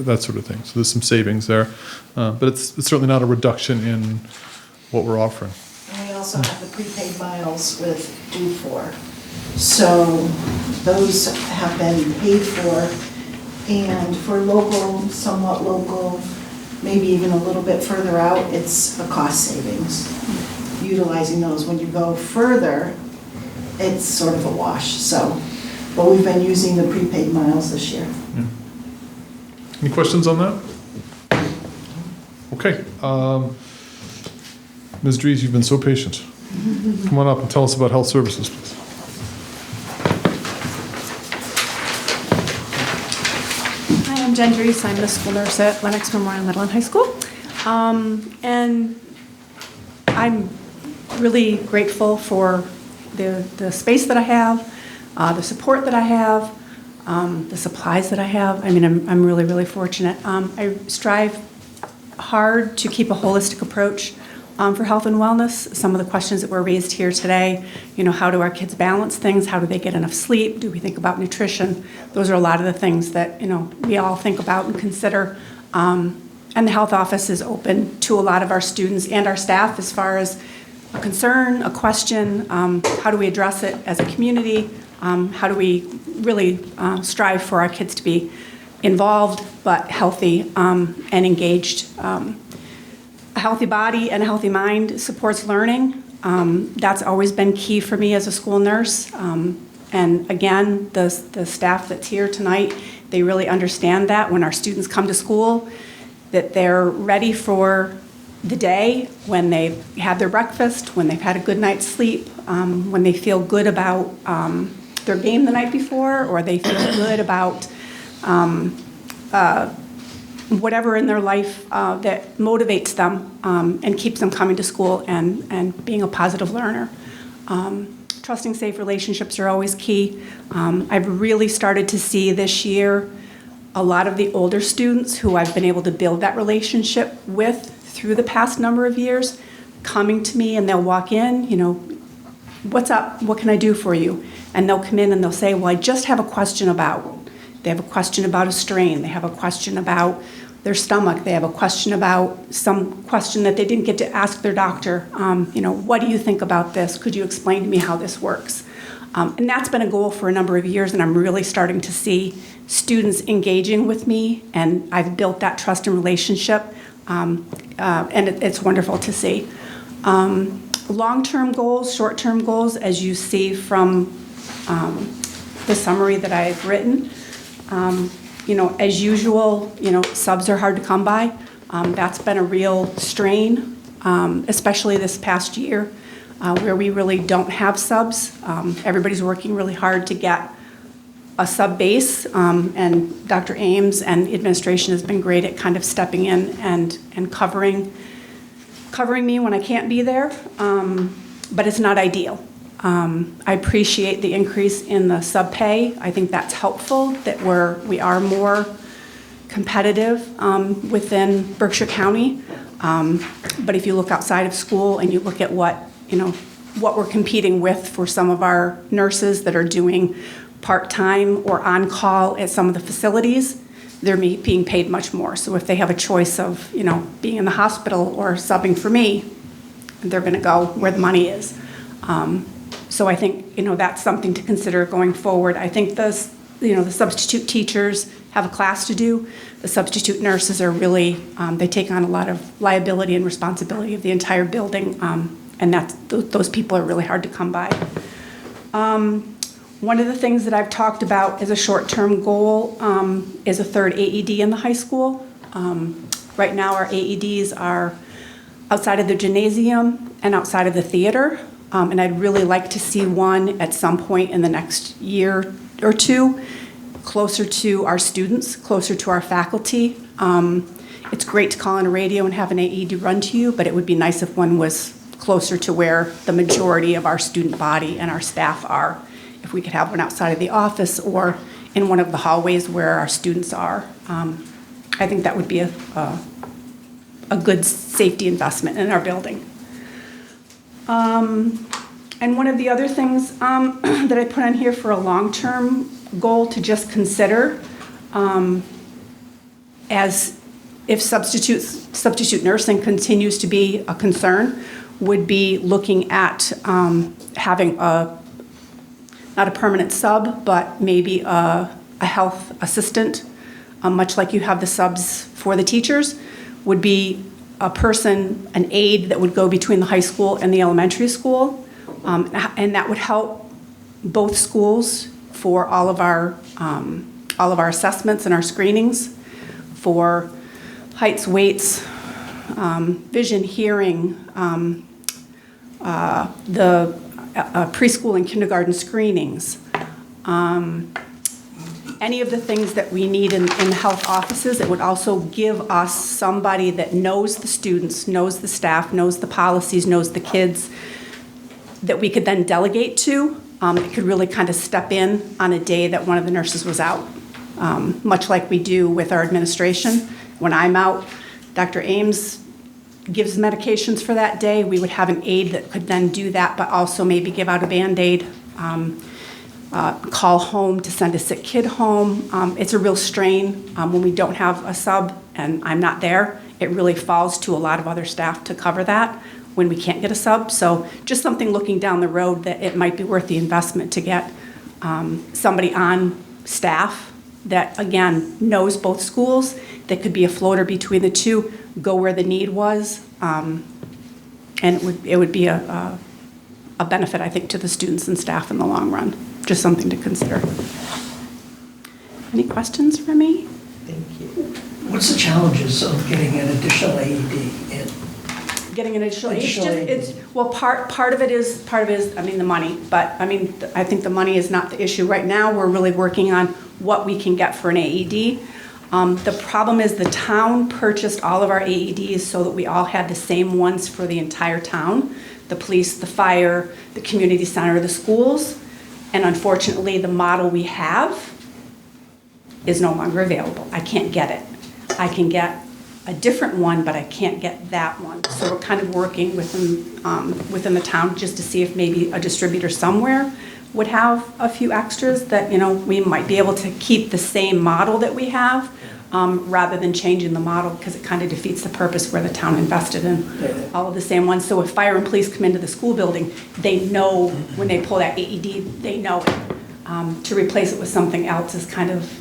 that sort of thing. So there's some savings there. But it's certainly not a reduction in what we're offering. And we also have the prepaid miles with due for. So those have been paid for. And for local, somewhat local, maybe even a little bit further out, it's a cost savings. Utilizing those. When you go further, it's sort of a wash. So, but we've been using the prepaid miles this year. Yeah. Any questions on that? Okay. Ms. Dries, you've been so patient. Come on up and tell us about health services, please. Hi, I'm Jen Dries. I'm the school nurse at Lenox Memorial Middle and High School. And I'm really grateful for the space that I have, the support that I have, the supplies that I have. I mean, I'm really, really fortunate. I strive hard to keep a holistic approach for health and wellness. Some of the questions that were raised here today, how do our kids balance things? How do they get enough sleep? Do we think about nutrition? Those are a lot of the things that, we all think about and consider. And the health office is open to a lot of our students and our staff as far as a concern, a question, how do we address it as a community? How do we really strive for our kids to be involved but healthy and engaged? A healthy body and a healthy mind supports learning. That's always been key for me as a school nurse. And again, the staff that's here tonight, they really understand that when our students come to school, that they're ready for the day, when they've had their breakfast, when they've had a good night's sleep, when they feel good about their game the night before, or they feel good about whatever in their life that motivates them and keeps them coming to school and being a positive learner. Trusting safe relationships are always key. I've really started to see this year a lot of the older students who I've been able to build that relationship with through the past number of years coming to me, and they'll walk in, what's up, what can I do for you? And they'll come in and they'll say, well, I just have a question about, they have a question about a strain, they have a question about their stomach, they have a question about some question that they didn't get to ask their doctor. What do you think about this? Could you explain to me how this works? And that's been a goal for a number of years, and I'm really starting to see students engaging with me, and I've built that trust and relationship, and it's wonderful to see. Long-term goals, short-term goals, as you see from the summary that I've written, as usual, subs are hard to come by. That's been a real strain, especially this past year, where we really don't have subs. Everybody's working really hard to get a sub base, and Dr. Ames and administration has been great at kind of stepping in and covering me when I can't be there, but it's not ideal. I appreciate the increase in the sub pay. I think that's helpful, that we are more competitive within Berkshire County. But if you look outside of school and you look at what we're competing with for some of our nurses that are doing part-time or on-call at some of the facilities, they're being paid much more. So if they have a choice of, being in the hospital or subbing for me, they're gonna go where the money is. So I think, that's something to consider going forward. I think the substitute teachers have a class to do. The substitute nurses are really, they take on a lot of liability and responsibility of the entire building, and those people are really hard to come by. One of the things that I've talked about as a short-term goal is a third AED in the high school. Right now our AEDs are outside of the gymnasium and outside of the theater, and I'd really like to see one at some point in the next year or two, closer to our students, closer to our faculty. It's great to call on a radio and have an AED run to you, but it would be nice if one was closer to where the majority of our student body and our staff are. If we could have one outside of the office or in one of the hallways where our students are. I think that would be a good safety investment in our building. And one of the other things that I put on here for a long-term goal to just consider, as if substitute nursing continues to be a concern, would be looking at having not a permanent sub, but maybe a health assistant, much like you have the subs for the teachers, would be a person, an aide that would go between the high school and the elementary school, and that would help both schools for all of our assessments and our screenings for heights, weights, vision, hearing, the preschool and kindergarten screenings, any of the things that we need in the health offices. It would also give us somebody that knows the students, knows the staff, knows the policies, knows the kids, that we could then delegate to. It could really kind of step in on a day that one of the nurses was out, much like we do with our administration. When I'm out, Dr. Ames gives medications for that day. We would have an aide that could then do that, but also maybe give out a Band-Aid, call home to send a sick kid home. It's a real strain when we don't have a sub and I'm not there. It really falls to a lot of other staff to cover that when we can't get a sub. So just something looking down the road that it might be worth the investment to get somebody on staff that, again, knows both schools, that could be a floater between the two, go where the need was, and it would be a benefit, I think, to the students and staff in the long run. Just something to consider. Any questions for me? Thank you. What's the challenges of getting an additional AED in? Getting an additional, Additional it's, well, part of it is, I mean, the money, but, I mean, I think the money is not the issue. Right now, we're really working on what we can get for an AED. The problem is the town purchased all of our AEDs so that we all had the same ones for the entire town, the police, the fire, the community center, the schools, and unfortunately, the model we have is no longer available. I can't get it. I can get a different one, but I can't get that one. So we're kind of working within the town just to see if maybe a distributor somewhere would have a few extras that, you know, we might be able to keep the same model that we have, rather than changing the model, because it kind of defeats the purpose where the town invested in all of the same ones. So if fire and police come into the school building, they know when they pull that AED, they know it. To replace it with something else is kind of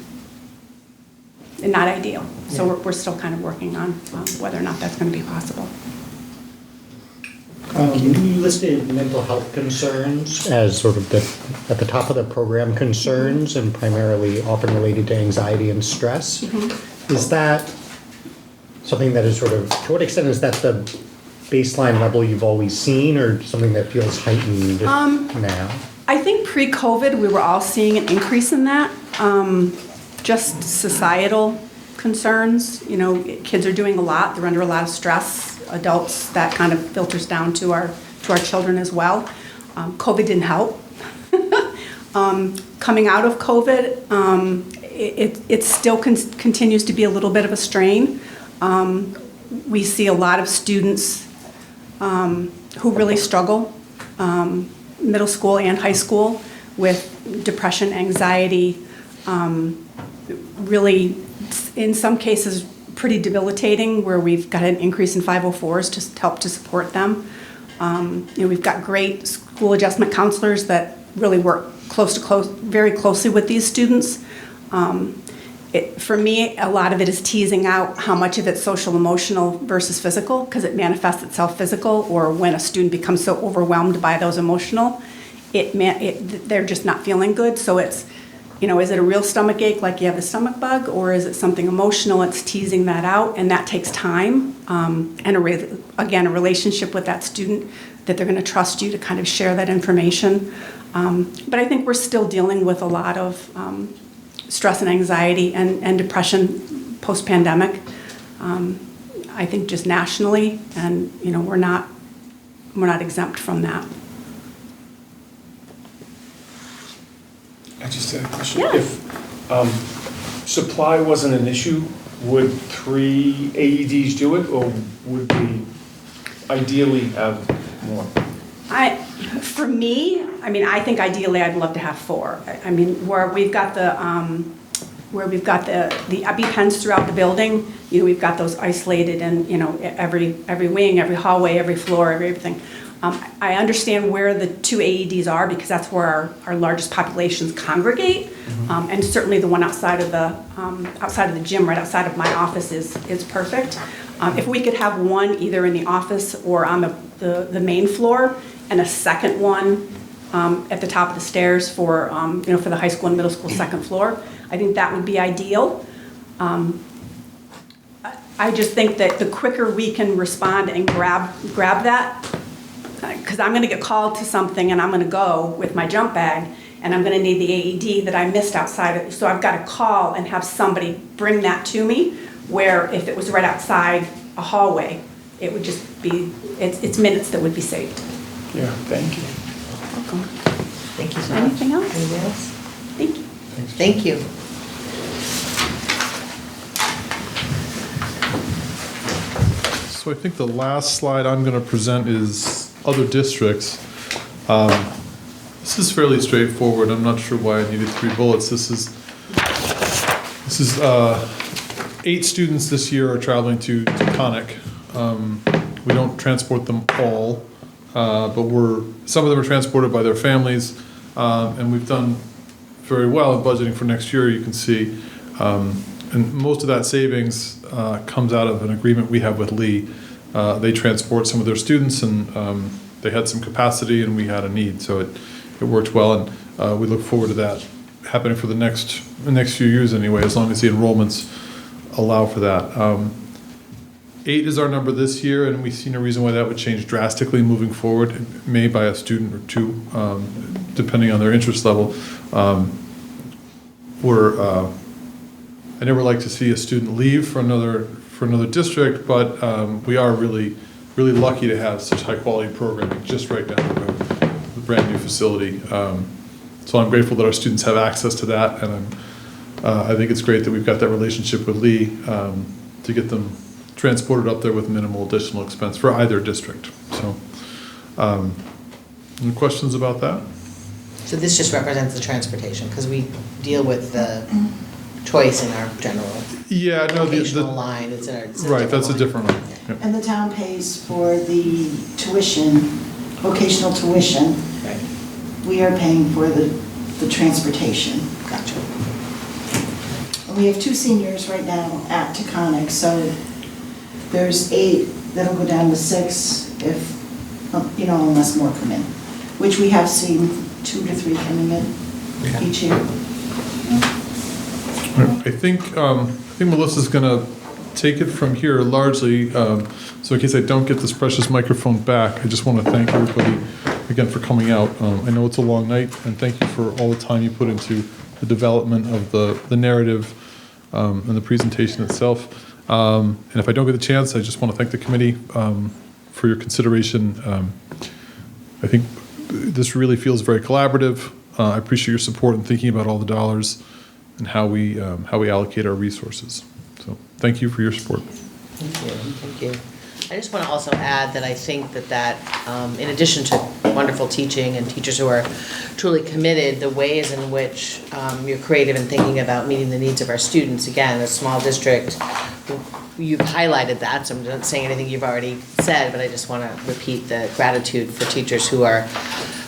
not ideal. So we're still kind of working on whether or not that's going to be possible. You listed mental health concerns as sort of at the top of the program concerns and primarily often related to anxiety and stress. Is that something that is sort of, to what extent is that the baseline level you've always seen or something that feels heightened now? I think pre-COVID, we were all seeing an increase in that. Just societal concerns, you know, kids are doing a lot, they're under a lot of stress. Adults, that kind of filters down to our children as well. COVID didn't help. Coming out of COVID, it still continues to be a little bit of a strain. We see a lot of students who really struggle, middle school and high school, with depression, anxiety, really, in some cases, pretty debilitating, where we've got an increase in 504s to help to support them. You know, we've got great school adjustment counselors that really work very closely with these students. For me, a lot of it is teasing out how much of it's social emotional versus physical, because it manifests itself physical, or when a student becomes so overwhelmed by those emotional, they're just not feeling good. So it's, you know, is it a real stomach ache like you have a stomach bug, or is it something emotional? It's teasing that out, and that takes time. And again, a relationship with that student that they're going to trust you to kind of share that information. But I think we're still dealing with a lot of stress and anxiety and depression post-pandemic. I think just nationally, and you know, we're not exempt from that. I just had a question. Yeah. If supply wasn't an issue, would 3 AEDs do it, or would we ideally have more? For me, I mean, I think ideally I'd love to have 4. I mean, where we've got the EpiPens throughout the building, you know, we've got those isolated and, you know, every wing, every hallway, every floor, everything. I understand where the 2 AEDs are, because that's where our largest populations congregate, and certainly the one outside of the gym, right outside of my office, is perfect. If we could have one either in the office or on the main floor, and a second one at the top of the stairs for you know, for the high school and middle school second floor, I think that would be ideal. I just think that the quicker we can respond and grab that. Because I'm going to get called to something and I'm going to go with my jump bag and I'm going to need the AED that I missed outside of it. So I've got to call and have somebody bring that to me, where if it was right outside a hallway, it would just be, it's minutes that would be saved. Yeah, thank you. Welcome. Thank you so much. Anything else? Anything else? Thank you. Thank you. So I think the last slide I'm going to present is other districts. This is fairly straightforward. I'm not sure why I needed 3 bullets. This is 8 students this year are traveling to Taconic. We don't transport them all, but some of them are transported by their families, and we've done very well in budgeting for next year, you can see. And most of that savings comes out of an agreement we have with Lee. They transport some of their students, and they had some capacity and we had a need, so it worked well, and we look forward to that happening for the next few years anyway, as long as the enrollments allow for that. 8 is our number this year, and we see no reason why that would change drastically moving forward. It may by a student or two, depending on their interest level. I never like to see a student leave for another district, but we are really lucky to have such high quality programming just right down the road, a brand new facility. So I'm grateful that our students have access to that, and I think it's great that we've got that relationship with Lee to get them transported up there with minimal additional expense for either district. So, any questions about that? So this just represents the transportation, because we deal with the choice in our general vocational line. It's right, that's a different line. Yep. And the town pays for the tuition, vocational tuition. Right. We are paying for the transportation. Gotcha. And we have 2 seniors right now at Taconic, so there's 8 that'll go down to 6 if, unless more come in, which we have seen 2 to 3 coming in each year. I think Melissa's going to take it from here largely. So in case I don't get this precious microphone back, I just want to thank everybody again for coming out. I know it's a long night, and thank you for all the time you put into the development of the narrative and the presentation itself. And if I don't get the chance, I just want to thank the committee for your consideration. I think this really feels very collaborative. I appreciate your support in thinking about all the dollars and how we allocate our resources. So thank you for your support. Thank you. I just want to also add that I think that in addition to wonderful teaching and teachers who are truly committed, the ways in which you're creative in thinking about meeting the needs of our students, again, a small district, you've highlighted that, so I'm not saying anything you've already said, but I just want to repeat the gratitude for teachers who are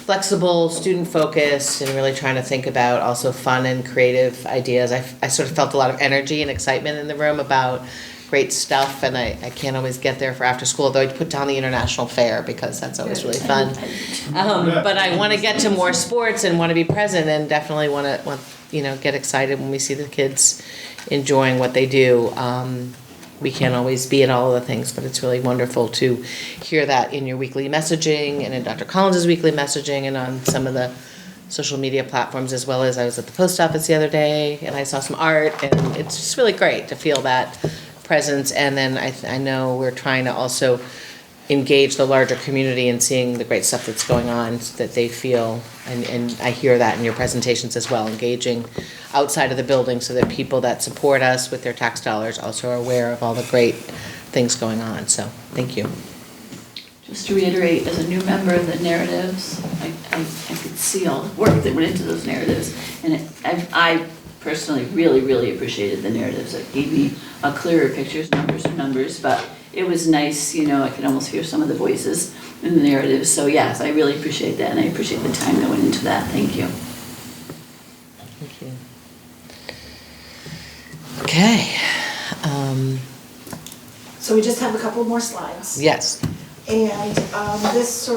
flexible, student-focused, and really trying to think about also fun and creative ideas. I sort of felt a lot of energy and excitement in the room about great stuff, and I can't always get there for after school, although I put down the International Fair because that's always really fun. But I want to get to more sports and want to be present, and definitely want to get excited when we see the kids enjoying what they do. We can't always be at all of the things, but it's really wonderful to hear that in your weekly messaging and in Dr. Collins' weekly messaging and on some of the social media platforms, as well as I was at the post office the other day and I saw some art, and it's just really great to feel that presence. And then I know we're trying to also engage the larger community in seeing the great stuff that's going on, so that they feel, and I hear that in your presentations as well, engaging outside of the building so that people that support us with their tax dollars also are aware of all the great things going on. So thank you. Just to reiterate, as a new member of the narratives, I could see all the work that went into those narratives, and I personally really appreciated the narratives. It gave me a clearer picture. Numbers are numbers, but it was nice, I could almost hear some of the voices in the narratives. So yes, I really appreciate that, and I appreciate the time that went into that. Thank you. Thank you. Okay. So we just have a couple more slides. Yes. And this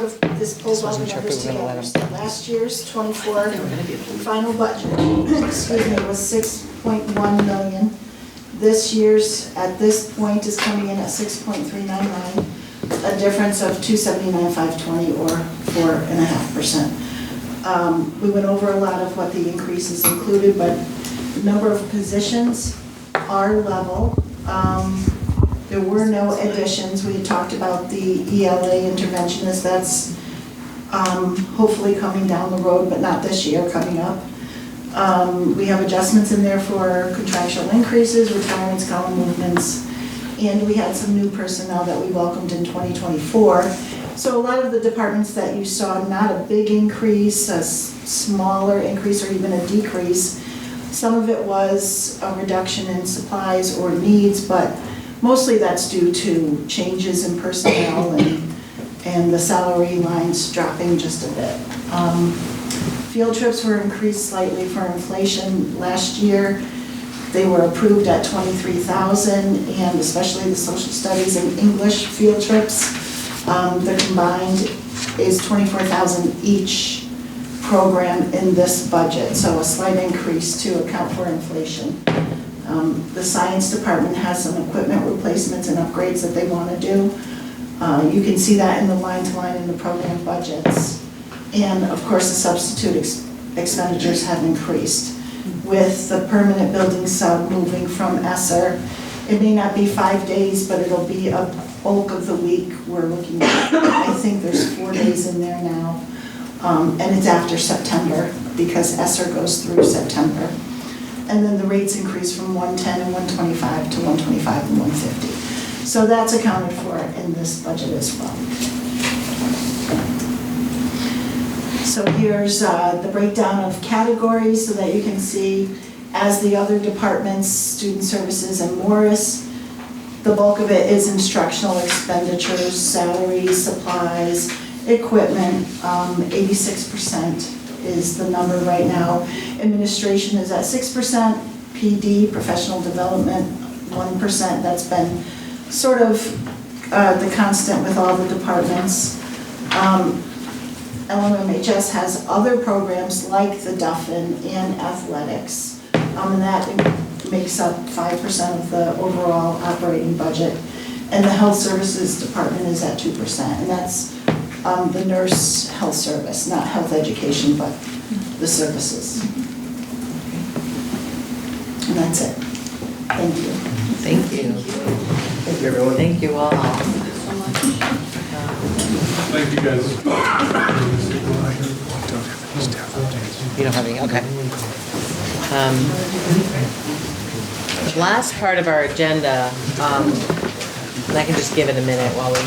pulls all the numbers together. So last year's 24 final budget, excuse me, was 6.1 million. This year's, at this point, is coming in at 6.399, a difference of 279,520 or 4.5%. We went over a lot of what the increases included, but the number of positions are level. There were no additions. We had talked about the ELA interventionist. That's hopefully coming down the road, but not this year, coming up. We have adjustments in there for contractual increases, retirements, column movements, and we had some new personnel that we welcomed in 2024. So a lot of the departments that you saw, not a big increase, a smaller increase, or even a decrease. Some of it was a reduction in supplies or needs, but mostly that's due to changes in personnel and the salary lines dropping just a bit. Field trips were increased slightly for inflation last year. They were approved at 23,000, and especially the social studies and English field trips, the combined is 24,000 each program in this budget, so a slight increase to account for inflation. The science department has some equipment replacements and upgrades that they want to do. You can see that in the line-to-line in the program budgets. And of course, the substitute expenditures have increased. With the permanent building sub moving from ESSER, it may not be 5 days, but it'll be a bulk of the week. We're looking at, I think there's 4 days in there now. And it's after September because ESSER goes through September. And then the rates increase from 110 and 125 to 125 and 150. So that's accounted for in this budget as well. So here's the breakdown of categories so that you can see as the other departments, student services and Morris, the bulk of it is instructional expenditures, salaries, supplies, equipment. 86% is the number right now. Administration is at 6%, PD, professional development, 1%. That's been sort of the constant with all the departments. LMHS has other programs like the Duffin and athletics, and that makes up 5% of the overall operating budget. And the health services department is at 2%, and that's the nurse health service, not health education, but the services. And that's it. Thank you. Thank you. Thank you, everyone. Thank you all. Thank you, guys. You don't have any, okay. The last part of our agenda, and I can just give it a minute while we,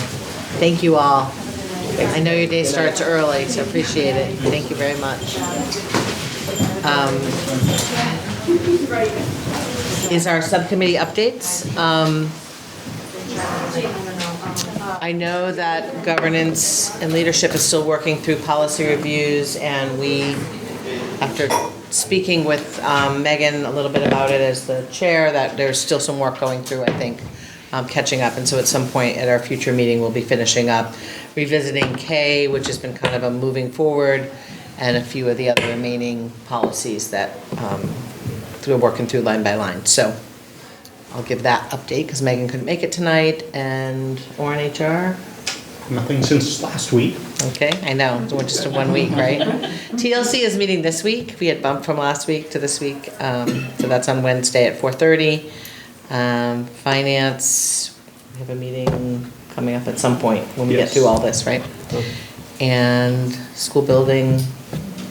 thank you all. I know your day starts early, so appreciate it. Thank you very much. Is our subcommittee updates. I know that governance and leadership is still working through policy reviews, and we, after speaking with Megan a little bit about it as the chair, that there's still some work going through, I think, catching up. And so at some point at our future meeting, we'll be finishing up, revisiting K, which has been kind of a moving forward, and a few of the other remaining policies that we're working through line by line. So I'll give that update because Megan couldn't make it tonight. And Orrin HR? Nothing since last week. Okay, I know, it's just 1 week, right? TLC is meeting this week. We had bumped from last week to this week. So that's on Wednesday at 4:30. Finance, we have a meeting coming up at some point when we get through all this, right? And school building,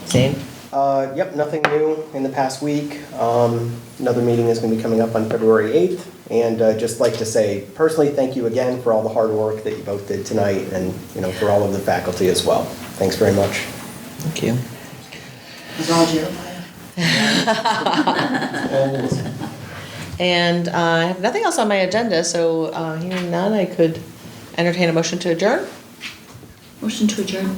same? Yep, nothing new in the past week. Another meeting is going to be coming up on February 8th. And just like to say personally, thank you again for all the hard work that you both did tonight, and for all of the faculty as well. Thanks very much. Thank you. It's all Jeremiah. And I have nothing else on my agenda, so hearing none, I could entertain a motion to adjourn. Motion to adjourn.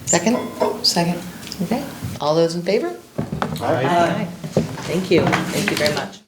Second? Second. Okay. All those in favor? Aye. Thank you. Thank you very much.